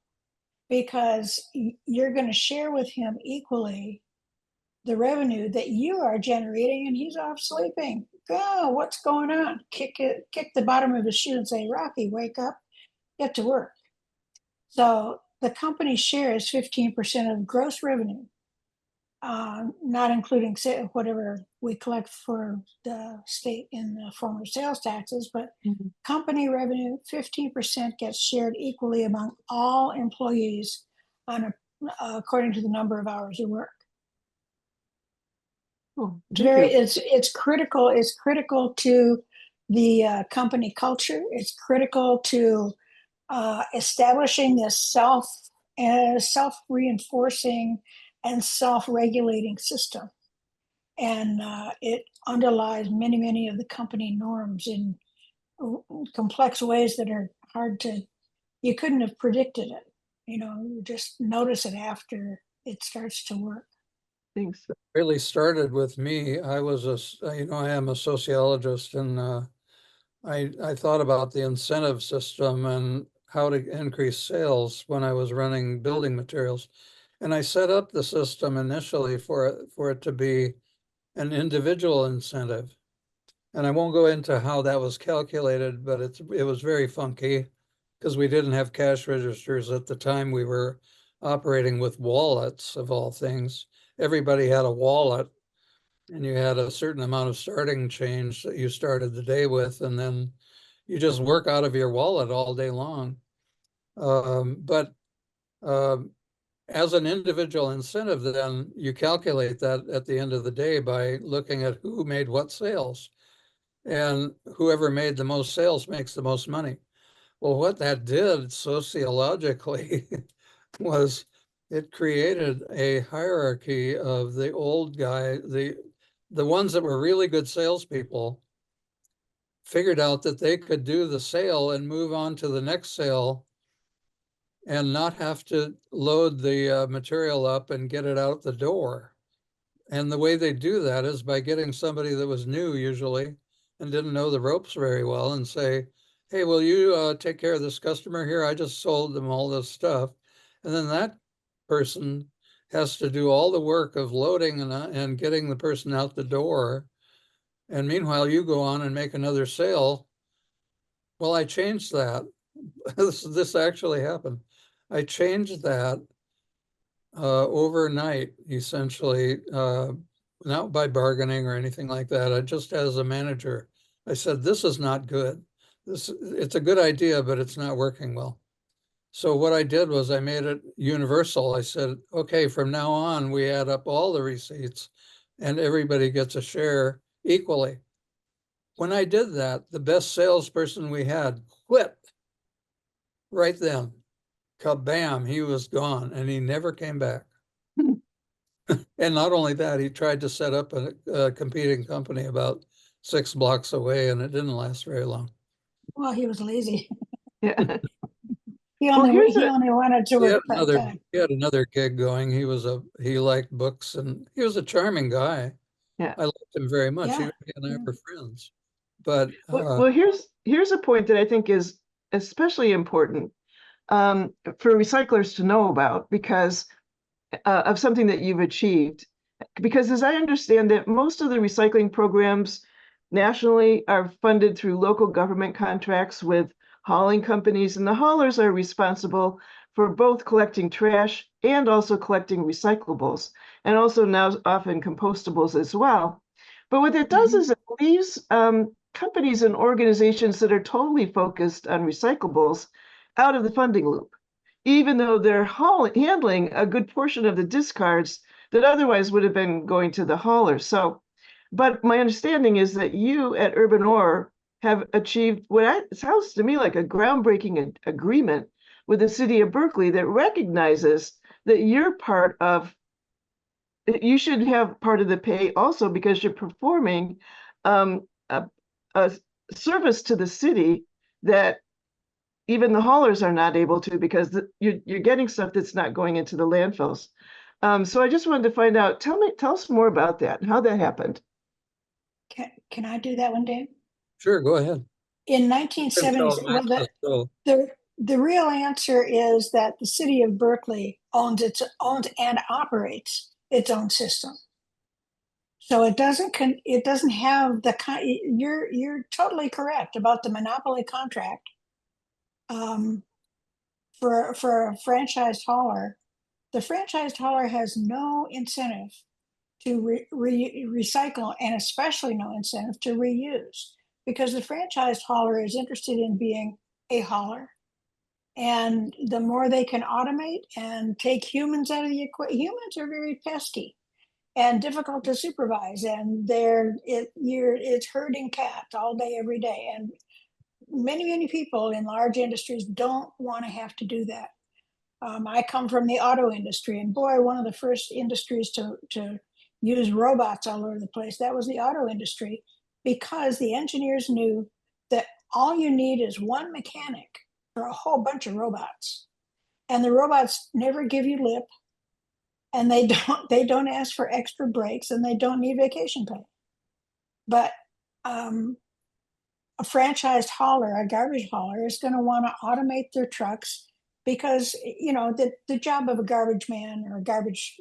because you're going to share with him equally the revenue that you are generating, and he's off sleeping. Oh, what's going on? Kick the bottom of his shoe and say, Rocky, wake up, get to work. So the company shares 15% of gross revenue, not including whatever we collect for the state in the form of sales taxes, but company revenue, 15% gets shared equally among all employees according to the number of hours you work. Oh, It's critical. It's critical to the company culture. It's critical to establishing this a self-reinforcing and self-regulating system. And it underlies many of the company norms in complex ways that are hard to, you couldn't have predicted it. You just notice it after it starts to work. Thanks. Really started with me. I was I am a sociologist, and I thought about the incentive system and how to increase sales when I was running building materials. And I set up the system initially for it to be an individual incentive. And I won't go into how that was calculated, but it was very funky because we didn't have cash registers at the time. We were operating with wallets of all things. Everybody had a wallet, and you had a certain amount of starting change that you started the day with, and then you just work out of your wallet all day long. But as an individual incentive, then you calculate that at the end of the day by looking at who made what sales. And whoever made the most sales makes the most money. Well, what that did sociologically was it created a hierarchy of the old guy, the ones that were really good salespeople figured out that they could do the sale and move on to the next sale and not have to load the material up and get it out the door. And the way they do that is by getting somebody that was new usually and didn't know the ropes very well and say, hey, will you take care of this customer here? I just sold them all this stuff. And then that person has to do all the work of loading and getting the person out the door. And meanwhile, you go on and make another sale. Well, I changed that. This actually happened. I changed that overnight, essentially, not by bargaining or anything like that. I just, as a manager, I said, this is not good. It's a good idea, but it's not working well. So what I did was I made it universal. I said, okay, from now on, we add up all the receipts and everybody gets a share equally. When I did that, the best salesperson we had quit right then. Kabam, he was gone and he never came back. And not only that, he tried to set up a competing company about 6 blocks away, and it didn't last very long. Well, he was lazy. Yeah. He Well, only wanted to He had work part-time. another gig going. He liked books, and he was a charming guy. Yeah. I liked him very much. Yeah, He and I yeah. were friends. But Well, here's a point that I think is especially important for recyclers to know about because of something that you've achieved. Because as I understand it, most of the recycling programs nationally are funded through local government contracts with hauling companies, and the haulers are responsible for both collecting trash and also collecting recyclables, and also now often compostables as well. But what it does is it leaves companies and organizations that are totally focused on recyclables out of the funding loop, even though they're handling a good portion of the discards that otherwise would have been going to the haulers. So, but my understanding is that you at Urban Ore have achieved what sounds to me like a groundbreaking agreement with the city of Berkeley that recognizes that you're part of, you should have part of the pay also because you're performing a service to the city that even the haulers are not able to because you're getting stuff that's not going into the landfills. So I just wanted to find out, tell us more about that and how that happened. Can I do that one, Dave? sure, go ahead. In 1970s, well, the real answer is that the city of Berkeley owns and operates its own system. So it doesn't have the kind. You're totally correct about the monopoly contract. For a franchised hauler, the franchised hauler has no incentive to recycle, and especially no incentive to reuse, because the franchised hauler is interested in being a hauler. And the more they can automate and take humans out of the equation, humans are very pesky and difficult to supervise, and it's herding cats all day, every day. And many people in large industries don't want to have to do that. I come from the auto industry, and boy, one of the first industries to use robots all over the place, that was the auto industry, because the engineers knew that all you need is one mechanic for a whole bunch of robots. And the robots never give you lip, and they don't ask for extra breaks, and they don't need vacation pay. But a franchised hauler, a garbage hauler, is going to want to automate their trucks, because the job of a garbage man or a garbage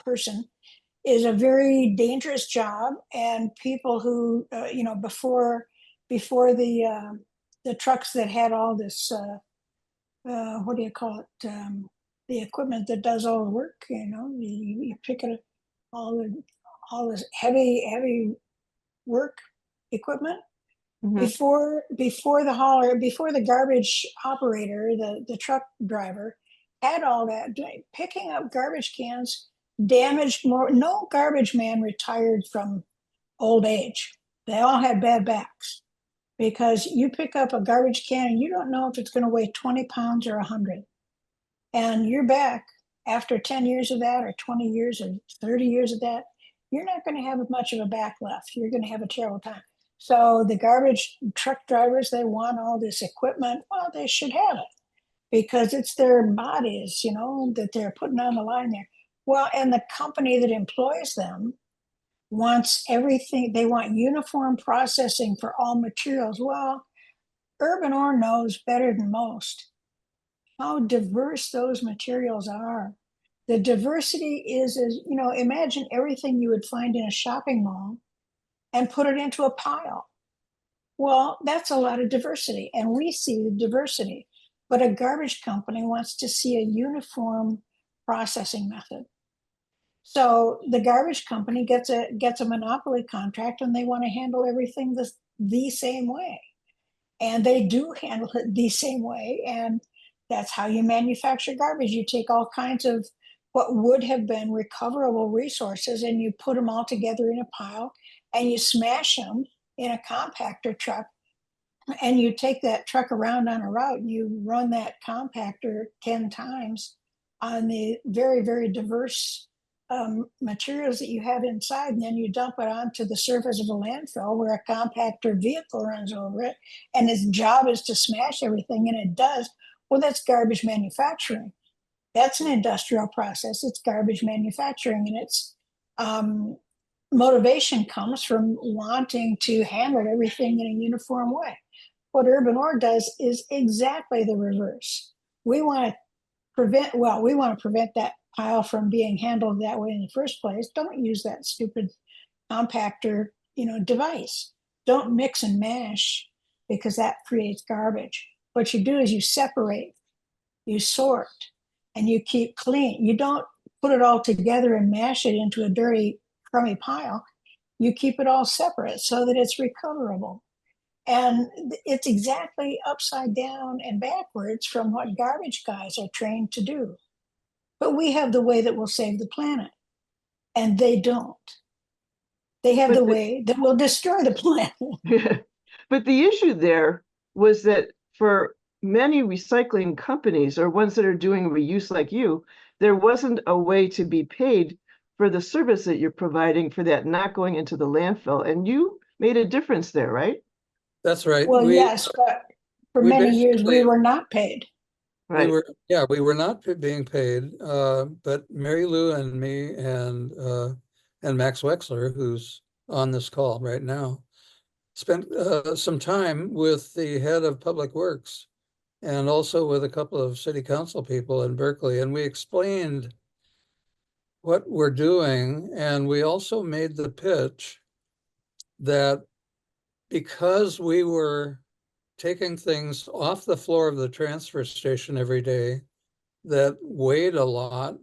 person is a very dangerous job, and people who before the trucks that had all this what do you call it, the equipment that does all the work, you pick it, all this heavy work equipment. Mhm. Before the hauler, before the garbage operator, the truck driver had all that, picking up garbage cans damaged more. No garbage man retired from old age. They all had bad backs, because you pick up a garbage can and you don't know if it's going to weigh 20 pounds or 100. And your back, after 10 years of that, or 20 years or 30 years of that, you're not going to have much of a back left. You're going to have a terrible time. So the garbage truck drivers, they want all this equipment. Well, they should have it, because it's their bodies, that they're putting on the line there. Well, and the company that employs them wants everything. They want uniform processing for all materials. Well, Urban Ore knows better than most how diverse those materials are. The diversity is imagine everything you would find in a shopping mall and put it into a pile. Well, that's a lot of diversity, and we see the diversity. But a garbage company wants to see a uniform processing method. So the garbage company gets a monopoly contract, and they want to handle everything the same way. And they do handle it the same way. And that's how you manufacture garbage. You take all kinds of what would have been recoverable resources, and you put them all together in a pile, and you smash them in a compactor truck, and you take that truck around on a route, and you run that compactor 10 times on the very, very diverse materials that you have inside, and then you dump it onto the surface of a landfill where a compactor vehicle runs over it, and its job is to smash everything, and it does. Well, that's garbage manufacturing. That's an industrial process. It's garbage manufacturing, and its motivation comes from wanting to handle everything in a uniform way. What Urban Ore does is exactly the reverse. We want to prevent that pile from being handled that way in the first place. Don't use that stupid compactor, device. Don't mix and mash, because that creates garbage. What you do is you separate, you sort, and you keep clean. You don't put it all together and mash it into a dirty, crummy pile. You keep it all separate so that it's recoverable. And it's exactly upside down and backwards from what garbage guys are trained to do. But we have the way that will save the planet, and they don't. They have the way that will destroy the planet. But the issue there was that for many recycling companies, or ones that are doing reuse like you, there wasn't a way to be paid for the service that you're providing for that not going into the landfill. And you made a difference there, right? That's right. Well, yes, but for many years we were not paid. Right. We were not being paid. But Mary Lou and me and Max Wexler, who's on this call right now, spent some time with the head of Public Works and also with a couple of city council people in Berkeley, and we explained what we're doing, and we also made the pitch that because we were taking things off the floor of the transfer station every day that weighed a lot,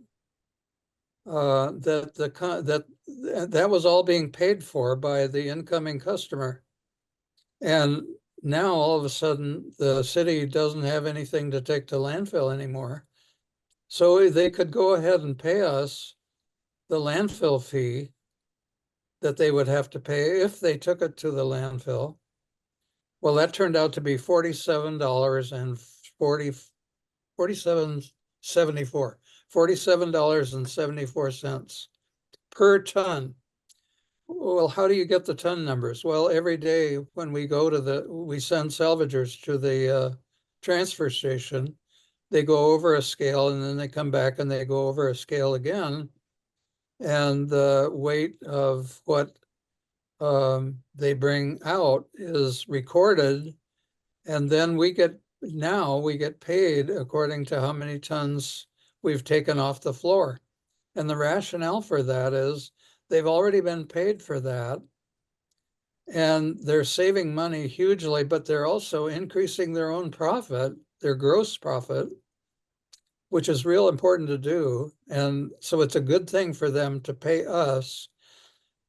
that was all being paid for by the incoming customer. And now all of a sudden the city doesn't have anything to take to landfill anymore. So they could go ahead and pay us the landfill fee that they would have to pay if they took it to the landfill. Well, that turned out to be $47.40 $47.74 per ton. Well, how do you get the ton numbers? Well, every day when we go to we send salvagers to the transfer station, they go over a scale and then they come back and they go over a scale again. And the weight of what they bring out is recorded. And then we get paid according to how many tons we've taken off the floor. And the rationale for that is they've already been paid for that. And they're saving money hugely, but they're also increasing their own profit, their gross profit, which is real important to do. And so it's a good thing for them to pay us.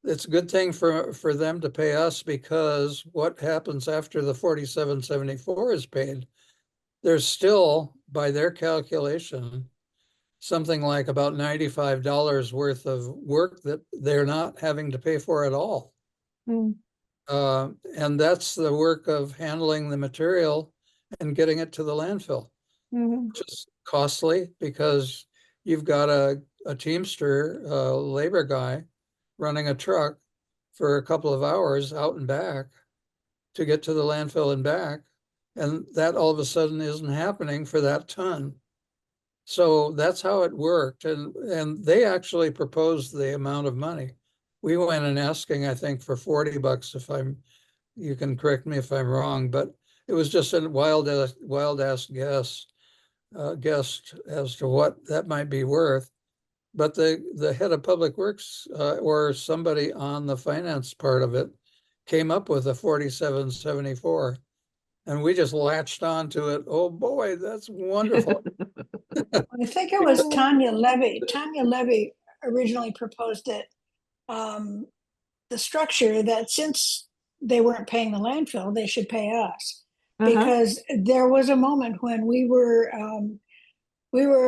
It's a good thing for them to pay us, because what happens after the 47.74 is paid? There's still, by their calculation, something like about $95 worth of work that they're not having to pay for at all. Mm. And that's the work of handling the material and getting it to the landfill. Mhm. Which is costly because you've got a Teamster labor guy running a truck for a couple of hours out and back to get to the landfill and back. And that all of a sudden isn't happening for that ton. So that's how it worked. And they actually proposed the amount of money. We went in asking, I think, for $40, you can correct me if I'm wrong, but it was just a wild ass guess as to what that might be worth. But the head of public works or somebody on the finance part of it came up with a 47.74, and we just latched onto it. Oh boy, that's wonderful. I think it was Tanya Levy. Tanya Levy originally proposed it. The structure that since they weren't paying the landfill, they should pay us. Uh-huh. Because there was a moment when we were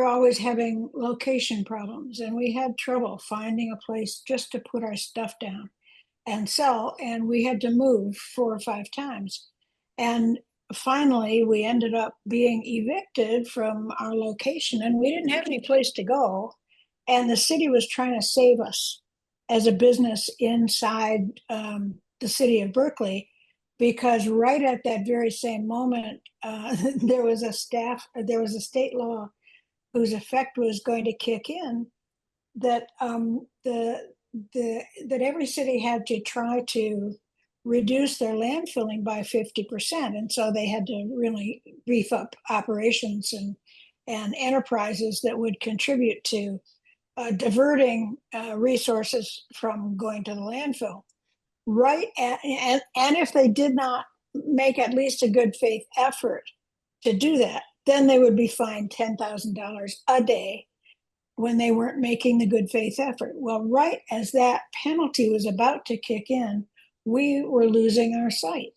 always having location problems, and we had trouble finding a place just to put our stuff down and sell, and we had to move 4 or 5 times. And finally, we ended up being evicted from our location, and we didn't have any place to go. And the city was trying to save us as a business inside the city of Berkeley, because right at that very same moment, there was a state law whose effect was going to kick in, that that every city had to try to reduce their landfilling by 50%. And so they had to really beef up operations and enterprises that would contribute to diverting resources from going to the landfill. Right. And if they did not make at least a good faith effort to do that, then they would be fined $10,000 a day when they weren't making the good faith effort. Well, right as that penalty was about to kick in, we were losing our site,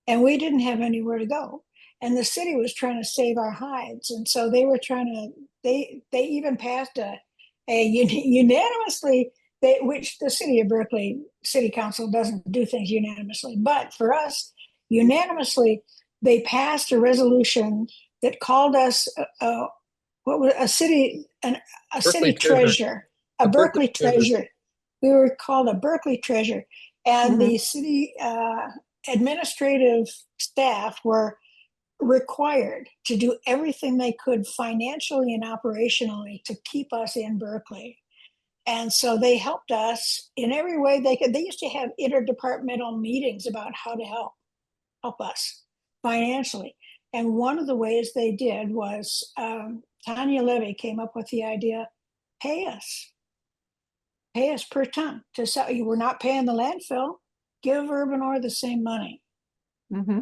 and we didn't have anywhere to go. And the city was trying to save our hides. And so they were trying to, they even passed a unanimously, which the city of Berkeley City Council doesn't do things unanimously, but for us, unanimously, they passed a resolution that called us what was a city treasure, a Berkeley treasure. We were called a Berkeley treasure, and the city administrative staff were required to do everything they could financially and operationally to keep us in Berkeley. And so they helped us in every way they could. They used to have interdepartmental meetings about how to help us financially. And one of the ways they did was Tanya Levy came up with the idea, pay us per ton to sell. You were not paying the landfill, give Urban Ore the same money.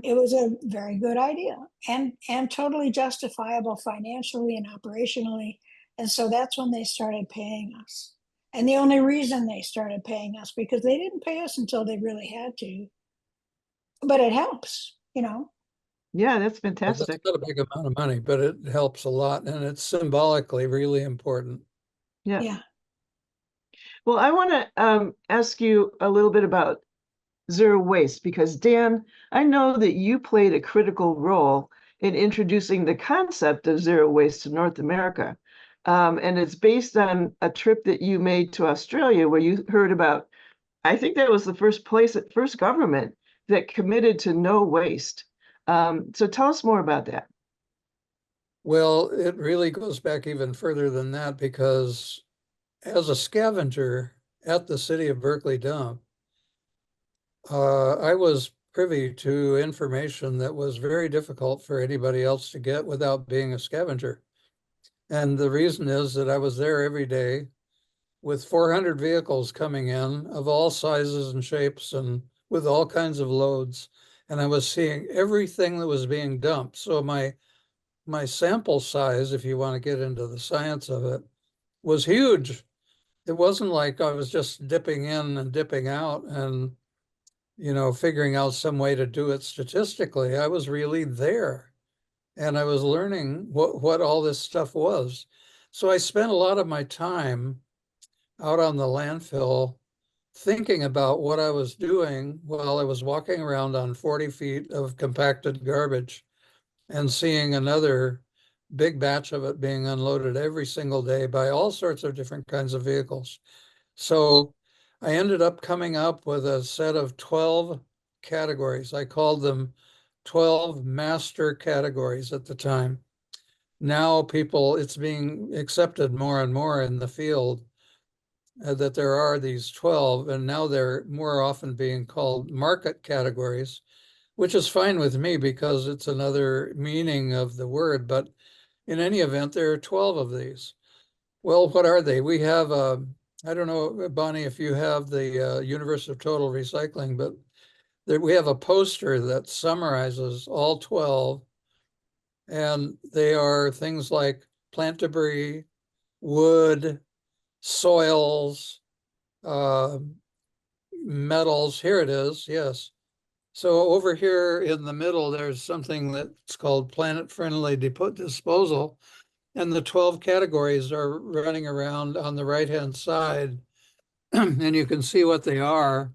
It was a very good idea and totally justifiable financially and operationally. And so that's when they started paying us. And the only reason they started paying us, because they didn't pay us until they really had to. But it helps, you know. Yeah, that's Well, fantastic. that's not a big amount of money, but it helps a lot, and it's symbolically really important. Yeah. Well, I want to ask you a little bit about zero waste, because Dan, I know that you played a critical role in introducing the concept of zero waste to North America. And it's based on a trip that you made to Australia where you heard about, I think that was the first government that committed to no waste. So tell us more about that. Well, it really goes back even further than that, because as a scavenger at the city of Berkeley dump, I was privy to information that was very difficult for anybody else to get without being a scavenger. And the reason is that I was there every day with 400 vehicles coming in of all sizes and shapes and with all kinds of loads. And I was seeing everything that was being dumped. So my sample size, if you want to get into the science of it, was huge. It wasn't like I was just dipping in and dipping out and, figuring out some way to do it statistically. I was really there and I was learning what all this stuff was. So I spent a lot of my time out on the landfill thinking about what I was doing while I was walking around on 40 feet of compacted garbage and seeing another big batch of it being unloaded every single day by all sorts of different kinds of vehicles. So I ended up coming up with a set of 12 categories. I called them 12 master categories at the time. Now it's being accepted more and more in the field that there are these 12, and now they're more often being called market categories, which is fine with me because it's another meaning of the word. But in any event, there are 12 of these. Well, what are they? We have, I don't know, Bonnie, if you have the Universe of Total Recycling, but we have a poster that summarizes all 12. And they are things like plant debris, wood, soils, metals. Here it is, yes. So over here in the middle, there's something that's called planet-friendly disposal. And the 12 categories are running around on the right-hand side. And you can see what they are.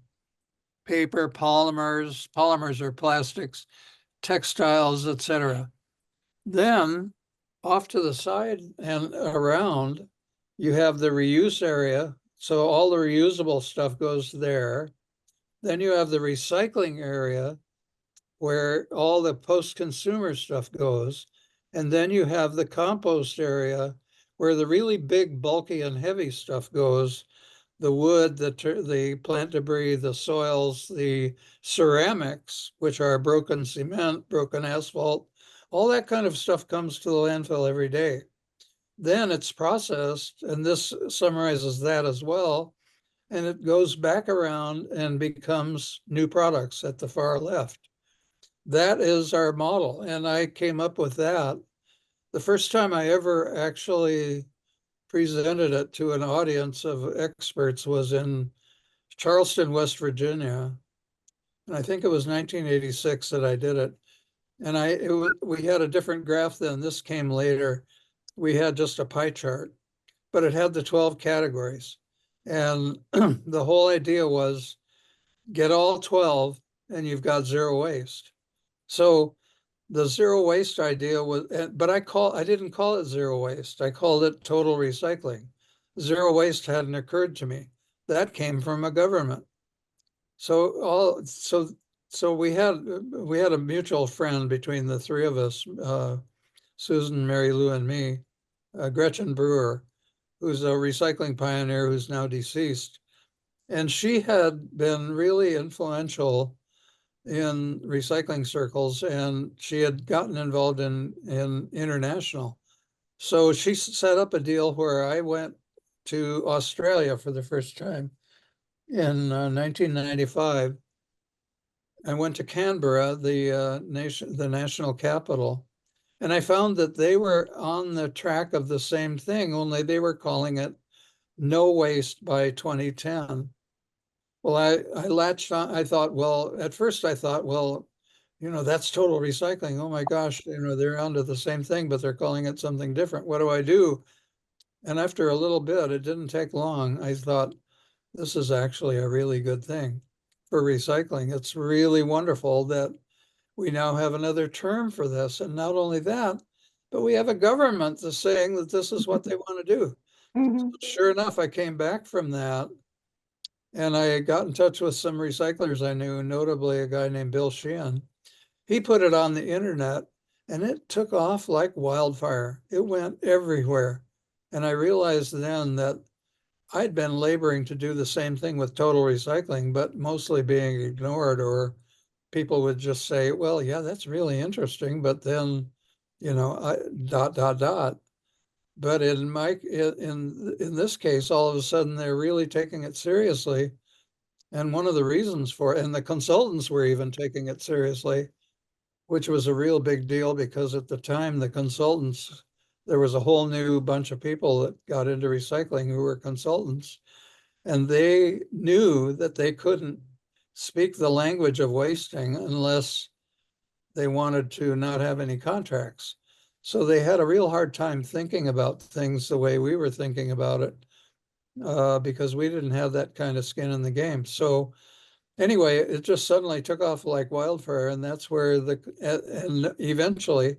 Paper, polymers are plastics, textiles, etc. Then off to the side and around, you have the reuse area. So all the reusable stuff goes there. Then you have the recycling area where all the post-consumer stuff goes. And then you have the compost area where the really big, bulky and heavy stuff goes. The wood, the plant debris, the soils, the ceramics, which are broken cement, broken asphalt, all that kind of stuff comes to the landfill every day. Then it's processed, and this summarizes that as well. And it goes back around and becomes new products at the far left. That is our model. And I came up with that. The first time I ever actually presented it to an audience of experts was in Charleston, West Virginia. And I think it was 1986 that I did it. And we had a different graph then. This came later. We had just a pie chart, but it had the 12 categories. And the whole idea was get all 12 and you've got zero waste. So the zero waste idea was, but I didn't call it zero waste. I called it total recycling. Zero waste hadn't occurred to me. That came from a government. So we had a mutual friend between the three of us, Susan, Mary Lou, and me, Gretchen Brewer, who's a recycling pioneer who's now deceased. And she had been really influential in recycling circles, and she had gotten involved in international. So she set up a deal where I went to Australia for the first time in 1995. I went to Canberra, the national capital, and I found that they were on the track of the same thing, only they were calling it no waste by 2010. Well, I latched on. At first I thought, well, that's total recycling. Oh my gosh, they're onto the same thing, but they're calling it something different. What do I do? And after a little bit, it didn't take long. I thought, this is actually a really good thing for recycling. It's really wonderful that we now have another term for this. And not only that, but we have a government that's saying that this is what they want to do. Mhm. Sure enough, I came back from that and I got in touch with some recyclers I knew, notably a guy named Bill Sheehan. He put it on the internet and it took off like wildfire. It went everywhere. And I realized then that I'd been laboring to do the same thing with total recycling, but mostly being ignored, or people would just say, well, yeah, that's really interesting, but then, dot, dot, dot. But in this case, all of a sudden, they're really taking it seriously. And one of the reasons for it, and the consultants were even taking it seriously, which was a real big deal because at the time, the consultants, there was a whole new bunch of people that got into recycling who were consultants, and they knew that they couldn't speak the language of wasting unless they wanted to not have any contracts. So they had a real hard time thinking about things the way we were thinking about it, because we didn't have that kind of skin in the game. So anyway, it just suddenly took off like wildfire, and that's where and eventually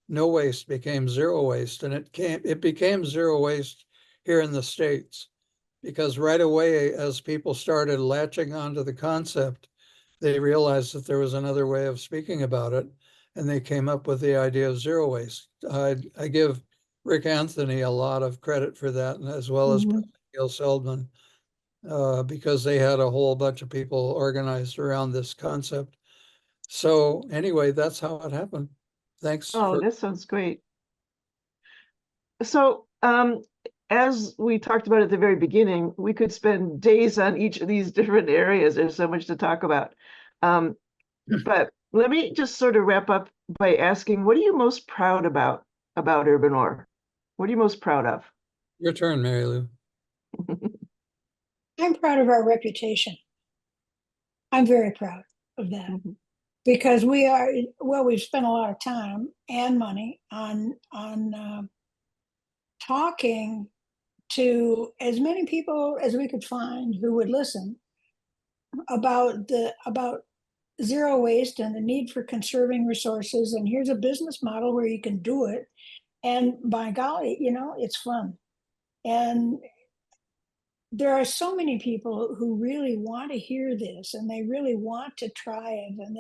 no waste became zero waste, and it became zero waste here in the States, because right away, as people started latching onto the concept, they realized that there was another way of speaking about it, and they came up with the idea of zero waste. I give Rick Anthony a lot of credit for that, as well as Mhm. Gil Seldman, because they had a whole bunch of people organized around this concept. So anyway, that's how it happened. Thanks Oh, for, that sounds great. So, as we talked about at the very beginning, we could spend days on each of these different areas. There's so much to talk about. But let me just sort of wrap up by asking, what are you most proud about Urban Ore? What are you most proud of? your turn, Mary Lou. I'm proud of our reputation. I'm very proud of that Mhm. because we've spent a lot of time and money on talking to as many people as we could find who would listen about zero waste and the need for conserving resources. And here's a business model where you can do it. And by golly, it's fun. And there are so many people who really want to hear this and they really want to try it and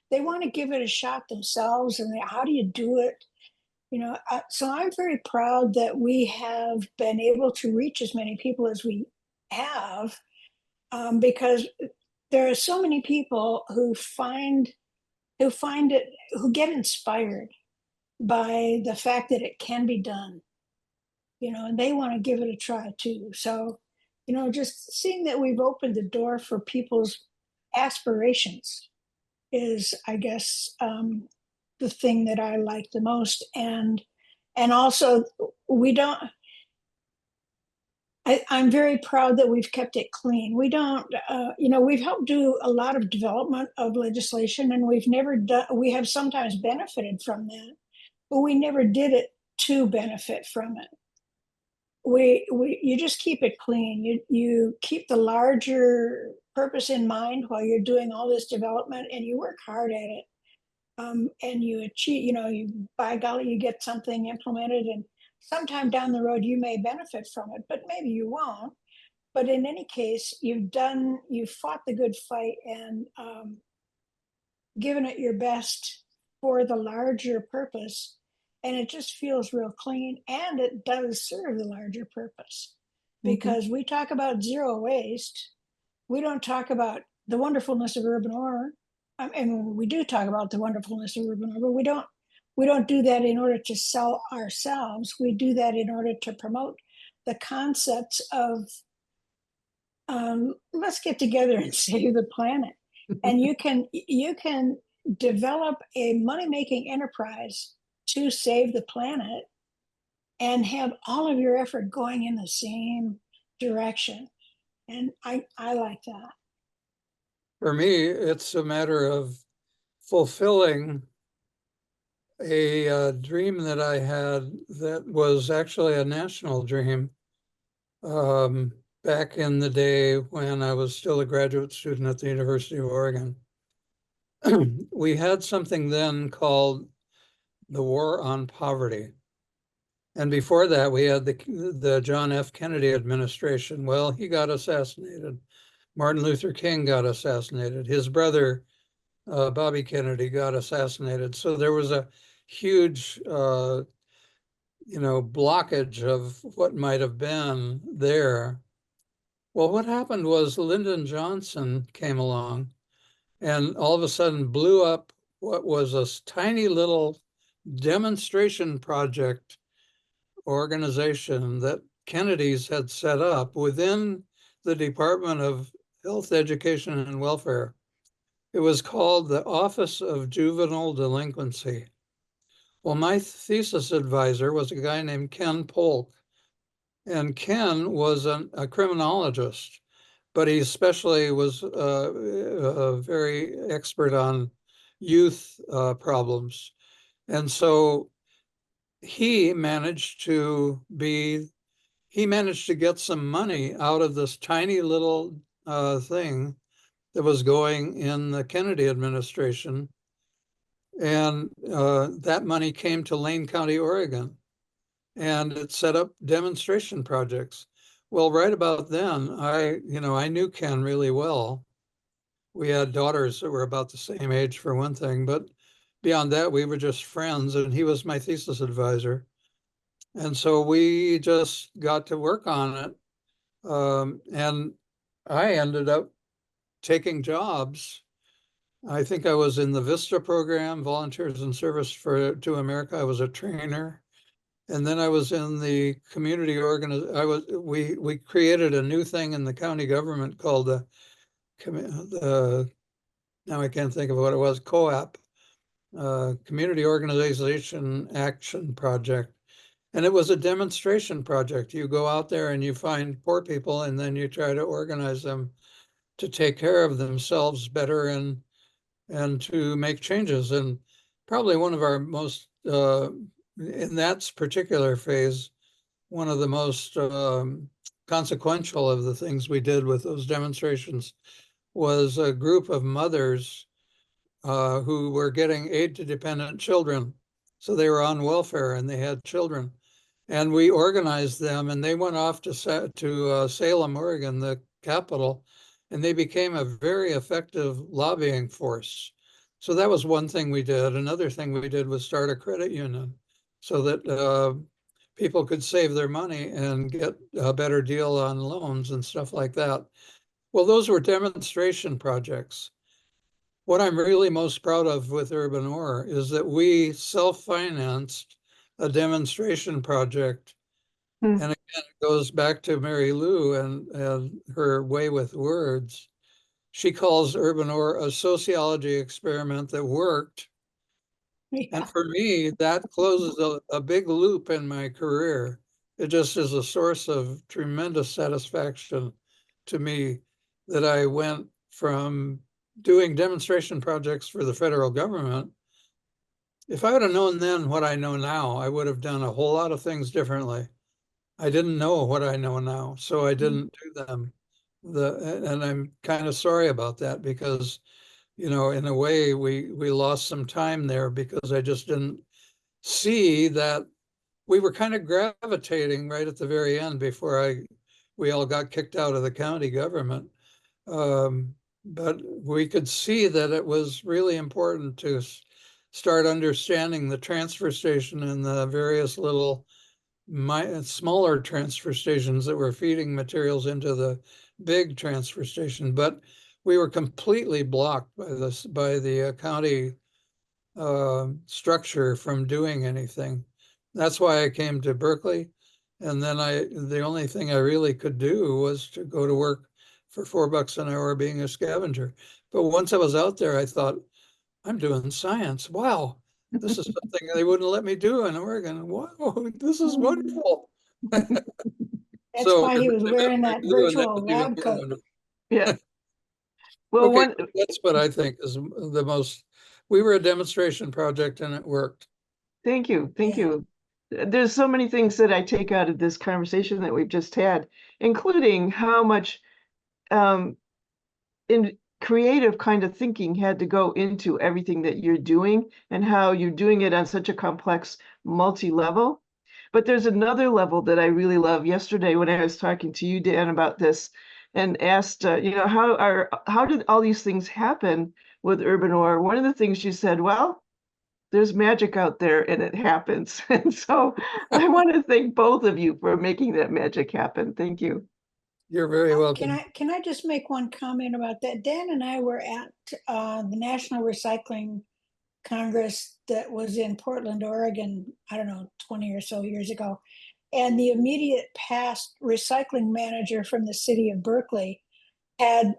they want to give it a shot themselves and how do you do it, so I'm very proud that we have been able to reach as many people as we have, because there are so many people who get inspired by the fact that it can be done, and they want to give it a try too. So, just seeing that we've opened the door for people's aspirations is, I guess, the thing that I like the most. And also, we don't. I'm very proud that we've kept it clean. We don't, we've helped do a lot of development of legislation, and we've never done. We have sometimes benefited from that, but we never did it to benefit from it. You just keep it clean. You keep the larger purpose in mind while you're doing all this development, and you work hard at it. And you achieve, by golly, you get something implemented, and sometime down the road you may benefit from it, but maybe you won't. But in any case, you've fought the good fight and given it your best for the larger purpose, and it just feels real clean, and it does serve the larger purpose. Because we talk about zero waste, we don't talk about the wonderfulness of urban ore. I mean, we do talk about the wonderfulness of urban ore, but we don't do that in order to sell ourselves. We do that in order to promote the concepts of let's get together and save the planet. And you can develop a money-making enterprise to save the planet and have all of your effort going in the same direction. And I like that. For me, it's a matter of fulfilling a dream that I had that was actually a national dream, back in the day when I was still a graduate student at the University of Oregon. we had something then called the War on Poverty. And before that, we had the John F. Kennedy administration. Well, he got assassinated. Martin Luther King got assassinated. His brother, Bobby Kennedy, got assassinated. So there was a huge, blockage of what might have been there. Well, what happened was Lyndon Johnson came along and all of a sudden blew up what was a tiny little demonstration project organization that Kennedy's had set up within the Department of Health, Education, and Welfare. It was called the Office of Juvenile Delinquency. Well, my thesis advisor was a guy named Ken Polk, and Ken was a criminologist, but he especially was very expert on youth problems. And so he managed to get some money out of this tiny little thing that was going in the Kennedy administration. And that money came to Lane County, Oregon, and it set up demonstration projects. Well, right about then, I knew Ken really well. We had daughters that were about the same age for one thing, but beyond that, we were just friends, and he was my thesis advisor. And so we just got to work on it. And I ended up taking jobs. I think I was in the VISTA program, Volunteers in Service to America. I was a trainer. And then I was in the community we created a new thing in the county government called the now I can't think of what it was, COAP, Community Organization Action Project. And it was a demonstration project. You go out there and you find poor people, and then you try to organize them to take care of themselves better and to make changes. And probably one of our most, in that particular phase, one of the most consequential of the things we did with those demonstrations was a group of mothers who were getting aid to dependent children. So they were on welfare and they had children. And we organized them, and they went off to Salem, Oregon, the capital, and they became a very effective lobbying force. So that was one thing we did. Another thing we did was start a credit union so that people could save their money and get a better deal on loans and stuff like that. Well, those were demonstration projects. What I'm really most proud of with Urban Ore is that we self-financed a demonstration project. And again, it goes back to Mary Lou and her way with words. She calls Urban Ore a sociology experiment that worked. Yeah. And for me, that closes a big loop in my career. It just is a source of tremendous satisfaction to me that I went from doing demonstration projects for the federal government. If I would have known then what I know now, I would have done a whole lot of things differently. I didn't know what I know now, so I didn't do them. And I'm kind of sorry about that because, in a way we lost some time there because I just didn't see that we were kind of gravitating right at the very end before we all got kicked out of the county government. But we could see that it was really important to start understanding the transfer station and the various little smaller transfer stations that were feeding materials into the big transfer station. But we were completely blocked by the county structure from doing anything. That's why I came to Berkeley. And then the only thing I really could do was to go to work for $4 an hour being a scavenger. But once I was out there, I thought, I'm doing science. Wow, this is something they wouldn't let me do in Oregon. Wow, this is wonderful. That's why he was wearing that virtual lab coat. Yeah. Well, okay, that's what I think is the most, we were a demonstration project and it worked. Thank you. Thank you. There's so many things that I take out of this conversation that we've just had, including how much creative kind of thinking had to go into everything that you're doing and how you're doing it on such a complex multi-level. But there's another level that I really love. Yesterday when I was talking to you, Dan, about this and asked, how did all these things happen with urban ore? One of the things you said, well, there's magic out there and it happens. And so I want to thank both of you for making that magic happen. Thank you. You're very welcome. Can I just make one comment about that? Dan and I were at the National Recycling Congress that was in Portland, Oregon, I don't know, 20 or so years ago. And the immediate past recycling manager from the city of Berkeley had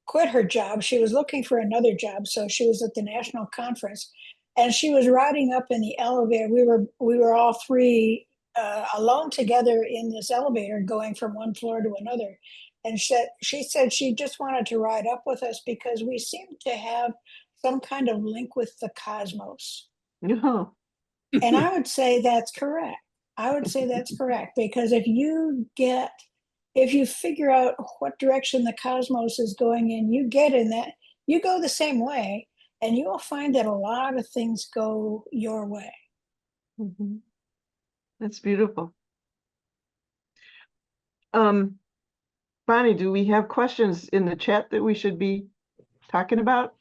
quit her job. She was looking for another job. So she was at the national conference and she was riding up in the elevator. We were all three alone together in this elevator going from one floor to another. And she said she just wanted to ride up with us because we seemed to have some kind of link with the cosmos. Yeah. And I would say that's correct. I would say that's correct because if you figure out what direction the cosmos is going in, you get in that, you go the same way, and you will find that a lot of things go your way. Mhm. That's beautiful. Bonnie, do we have questions in the chat that we should be talking about?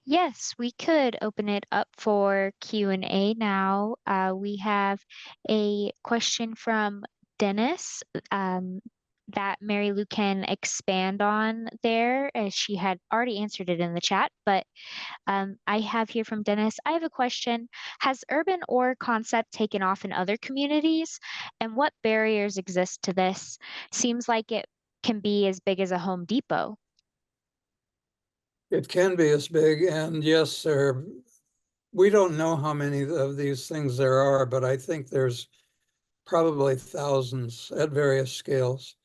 Yes, we could open it up for Q&A now. We have a question from Dennis that Mary Lou can expand on there, as she had already answered it in the chat. But I have here from Dennis, I have a question. Has urban ore concept taken off in other communities? And what barriers exist to this? Seems like it can be as big as a Home Depot. It can be as big, and yes, we don't know how many of these things there are, but I think there's probably thousands at various scales.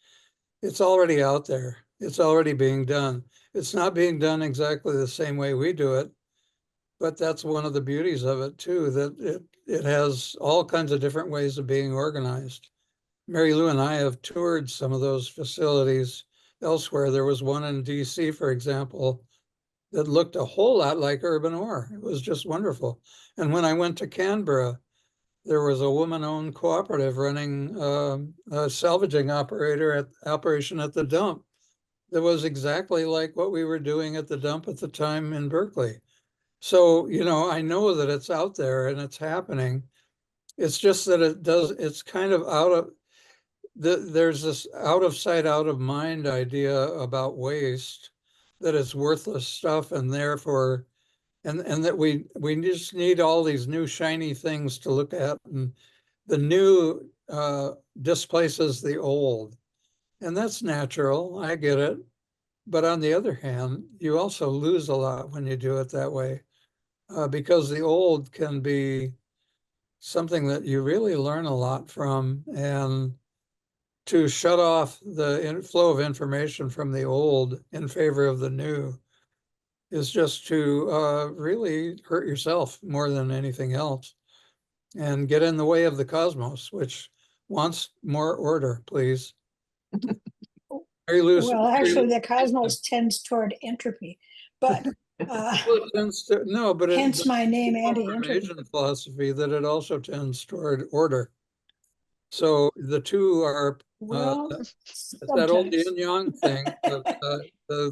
It's already out there. It's already being done. It's not being done exactly the same way we do it, but that's one of the beauties of it too, that it has all kinds of different ways of being organized. Mary Lou and I have toured some of those facilities elsewhere. There was one in DC, for example, that looked a whole lot like urban ore. It was just wonderful. And when I went to Canberra, there was a woman-owned cooperative running a salvaging operation at the dump that was exactly like what we were doing at the dump at the time in Berkeley. So, I know that it's out there and it's happening. It's just that it's kind of there's this out of sight, out of mind idea about waste, that it's worthless stuff and therefore, and that we just need all these new shiny things to look at, and the new displaces the old. And that's natural, I get it. But on the other hand, you also lose a lot when you do it that way, because the old can be something that you really learn a lot from, and to shut off the flow of information from the old in favor of the new is just to really hurt yourself more than anything else and get in the way of the cosmos, which wants more order, please. Well, actually, the cosmos tends toward entropy, but it tends to, no, but hence my name, anti-entropy. Asian philosophy that it also tends toward order. So the two are it's that old yin yang thing.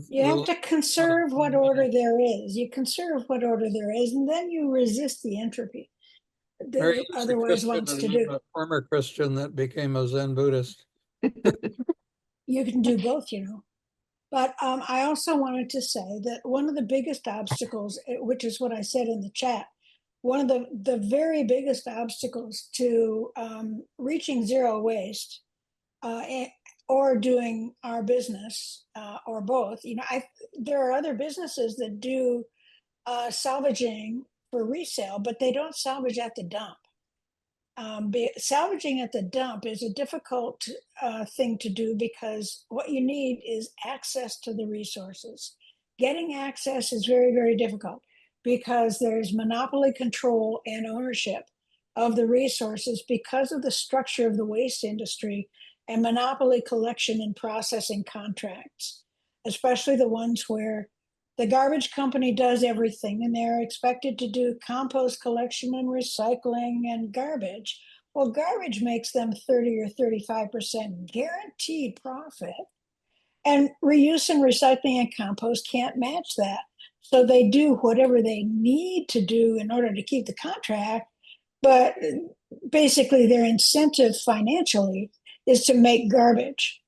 You have to conserve what order there is. You conserve what order there is, and then you resist the entropy that otherwise wants to do. A former Christian that became a Zen Buddhist. You can do both, But I also wanted to say that one of the biggest obstacles, which is what I said in the chat, one of the very biggest obstacles to reaching zero waste or doing our business or both, there are other businesses that do salvaging for resale, but they don't salvage at the dump. Salvaging at the dump is a difficult thing to do because what you need is access to the resources. Getting access is very, very difficult because there's monopoly control and ownership of the resources because of the structure of the waste industry and monopoly collection and processing contracts. especially the ones where the garbage company does everything and they're expected to do compost collection and recycling and garbage. Well, garbage makes them 30 or 35% guaranteed profit. And reuse and recycling and compost can't match that. So they do whatever they need to do in order to keep the contract. But basically, their incentive financially is to make garbage.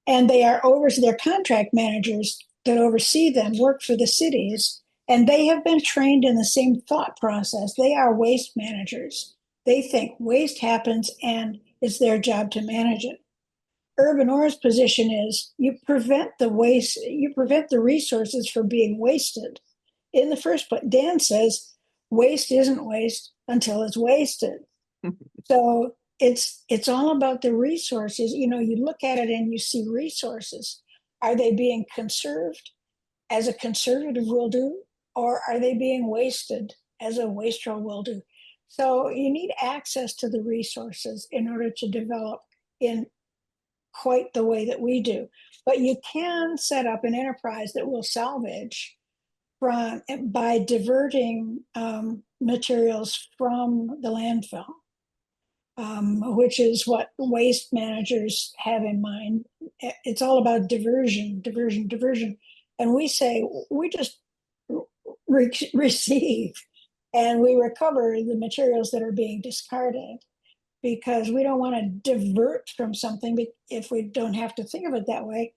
And they are their contract managers that oversee them work for the cities. And they have been trained in the same thought process. They are waste managers. They think waste happens and it's their job to manage it. Urban Ore's position is you prevent the waste, you prevent the resources from being wasted in the first place. Dan says waste isn't waste until it's wasted. So it's all about the resources. You know, you look at it and you see resources. Are they being conserved as a conservative will do, or are they being wasted as a wastrel will do? So you need access to the resources in order to develop in quite the way that we do. But you can set up an enterprise that will salvage by diverting materials from the landfill, which is what waste managers have in mind. It's all about diversion, diversion, diversion. And we say we just receive and we recover the materials that are being discarded, because we don't want to divert from something if we don't have to think of it that way,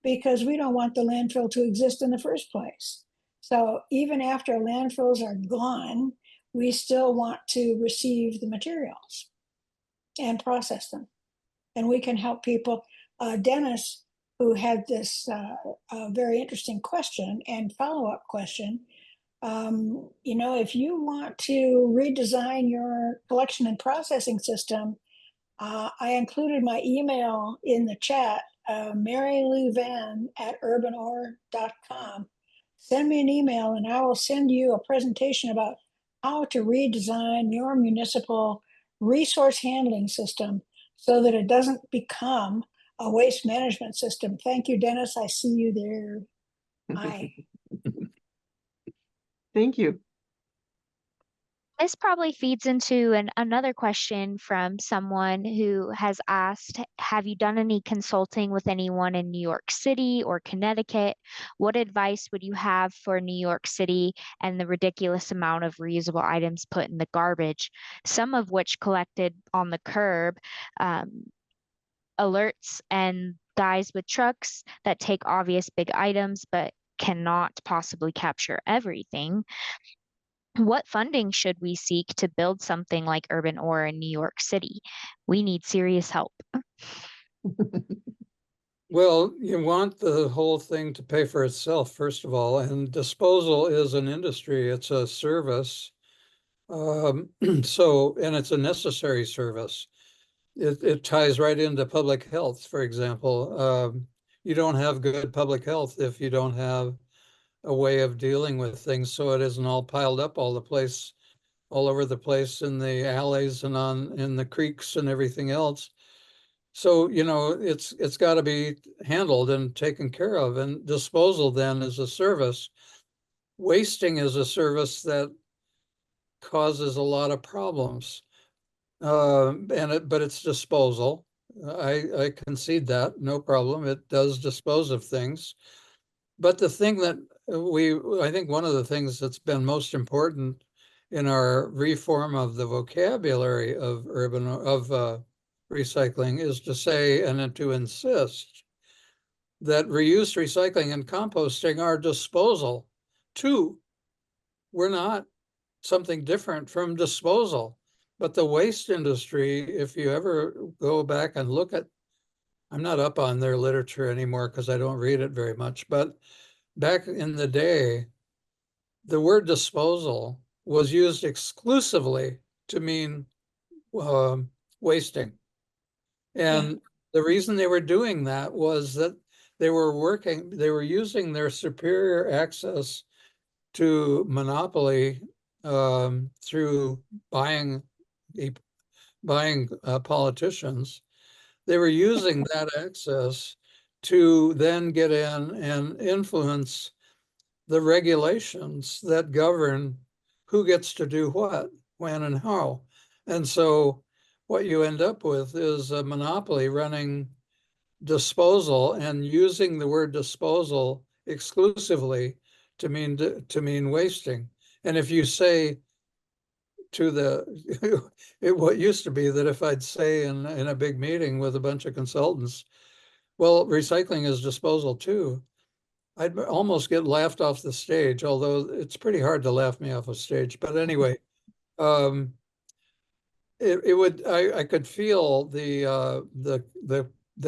because we don't want the landfill to exist in the first place. So even after landfills are gone, we still want to receive the materials and process them. And we can help people. Dennis, who had this very interesting question and follow-up question, you know, if you want to redesign your collection and processing system, I included my email in the chat, marylouvan@urbanore.com. Send me an email and I will send you a presentation about how to redesign your municipal resource handling system so that it doesn't become a waste management system. Thank you, Dennis. I see you there. Bye. Thank you. This probably feeds into another question from someone who has asked, have you done any consulting with anyone in New York City or Connecticut? What advice would you have for New York City and the ridiculous amount of reusable items put in the garbage, some of which collected on the curb, alerts and guys with trucks that take obvious big items but cannot possibly capture everything? What funding should we seek to build something like Urban Ore in New York City? We need serious help. Well, you want the whole thing to pay for itself, first of all, and disposal is an industry, it's a service. And it's a necessary service. It ties right into public health, for example. You don't have good public health if you don't have a way of dealing with things so it isn't all piled up all over the place in the alleys and in the creeks and everything else. So, you know, it's got to be handled and taken care of. And disposal then is a service. Wasting is a service that causes a lot of problems. But it's disposal. I concede that, no problem. It does dispose of things. But the thing that I think one of the things that's been most important in our reform of the vocabulary of recycling is to say and to insist that reuse, recycling, and composting are disposal too. We're not something different from disposal. But the waste industry, if you ever go back and look at, I'm not up on their literature anymore because I don't read it very much, but back in the day, the word disposal was used exclusively to mean wasting. And the reason they were doing that was that they were using their superior access to monopoly through buying politicians. They were using that access to then get in and influence the regulations that govern who gets to do what, when, and how. And so what you end up with is a monopoly running disposal and using the word disposal exclusively to mean wasting. And if you say to the, what used to be that if I'd say in a big meeting with a bunch of consultants, well, recycling is disposal too, I'd almost get laughed off the stage, although it's pretty hard to laugh me off a stage. But anyway, I could feel the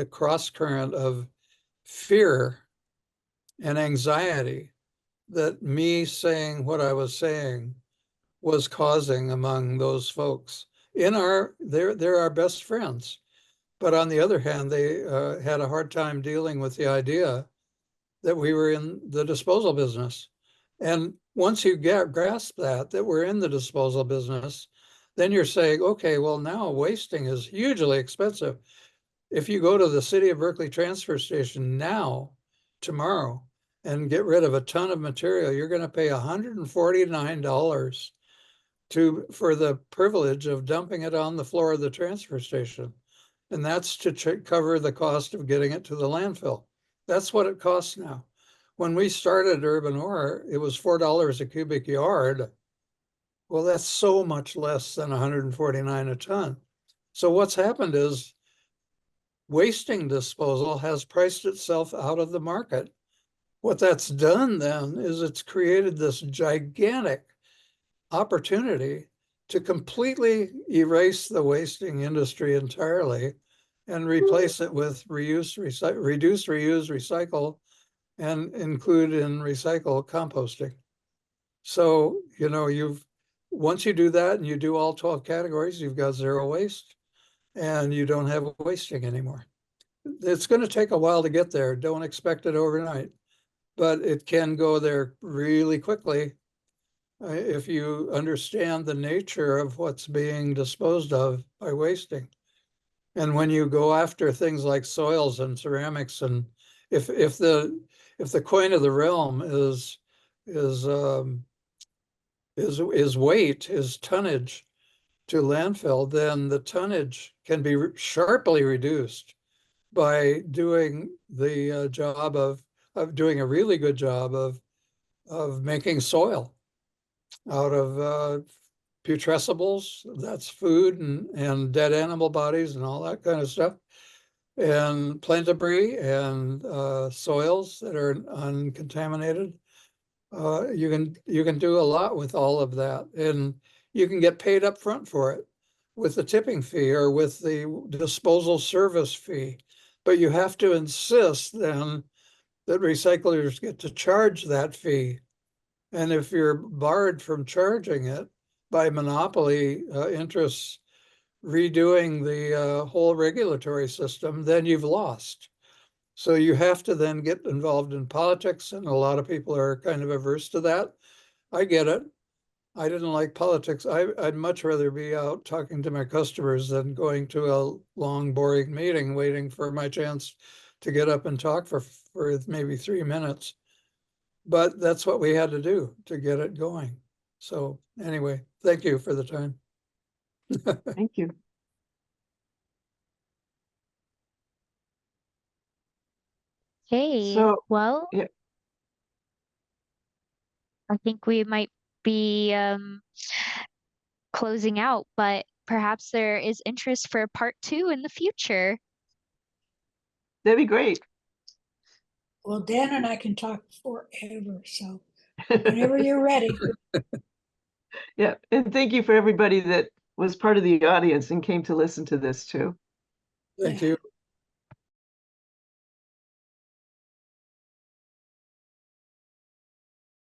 cross current of fear and anxiety that me saying what I was saying was causing among those folks. They're our best friends, but on the other hand, they had a hard time dealing with the idea that we were in the disposal business. And once you grasp that we're in the disposal business, then you're saying, okay, well, now wasting is hugely expensive. If you go to the city of Berkeley transfer station now, tomorrow, and get rid of a ton of material, you're going to pay $149 for the privilege of dumping it on the floor of the transfer station. And that's to cover the cost of getting it to the landfill. That's what it costs now. When we started Urban Ore, it was $4 a cubic yard. Well, that's so much less than $149 a ton. So what's happened is wasting disposal has priced itself out of the market. What that's done then is it's created this gigantic opportunity to completely erase the wasting industry entirely and replace it with reduce, reuse, recycle, and include in recycle composting. So, you know, once you do that and you do all 12 categories, you've got zero waste and you don't have wasting anymore. It's going to take a while to get there. Don't expect it overnight, but it can go there really quickly if you understand the nature of what's being disposed of by wasting. And when you go after things like soils and ceramics, and if the coin of the realm is weight, is tonnage to landfill, then the tonnage can be sharply reduced by doing the job of doing a really good job of making soil out of putrescibles, that's food and dead animal bodies and all that kind of stuff, and plant debris and soils that are uncontaminated. You can do a lot with all of that, and you can get paid up front for it with the tipping fee or with the disposal service fee. But you have to insist then that recyclers get to charge that fee. And if you're barred from charging it by monopoly interests redoing the whole regulatory system, then you've lost. So you have to then get involved in politics, and a lot of people are kind of averse to that. I get it. I didn't like politics. I'd much rather be out talking to my customers than going to a long, boring meeting, waiting for my chance to get up and talk for maybe 3 minutes. But that's what we had to do to get it going. So anyway, thank you for the time. Thank you. Hey, So, well, yeah. I think we might be closing out, but perhaps there is interest for part 2 in the future. That'd be great. Well, Dan and I can talk forever, so whenever you're ready. Yeah, and thank you for everybody that was part of the audience and came to listen to this too. Thank Yeah. you.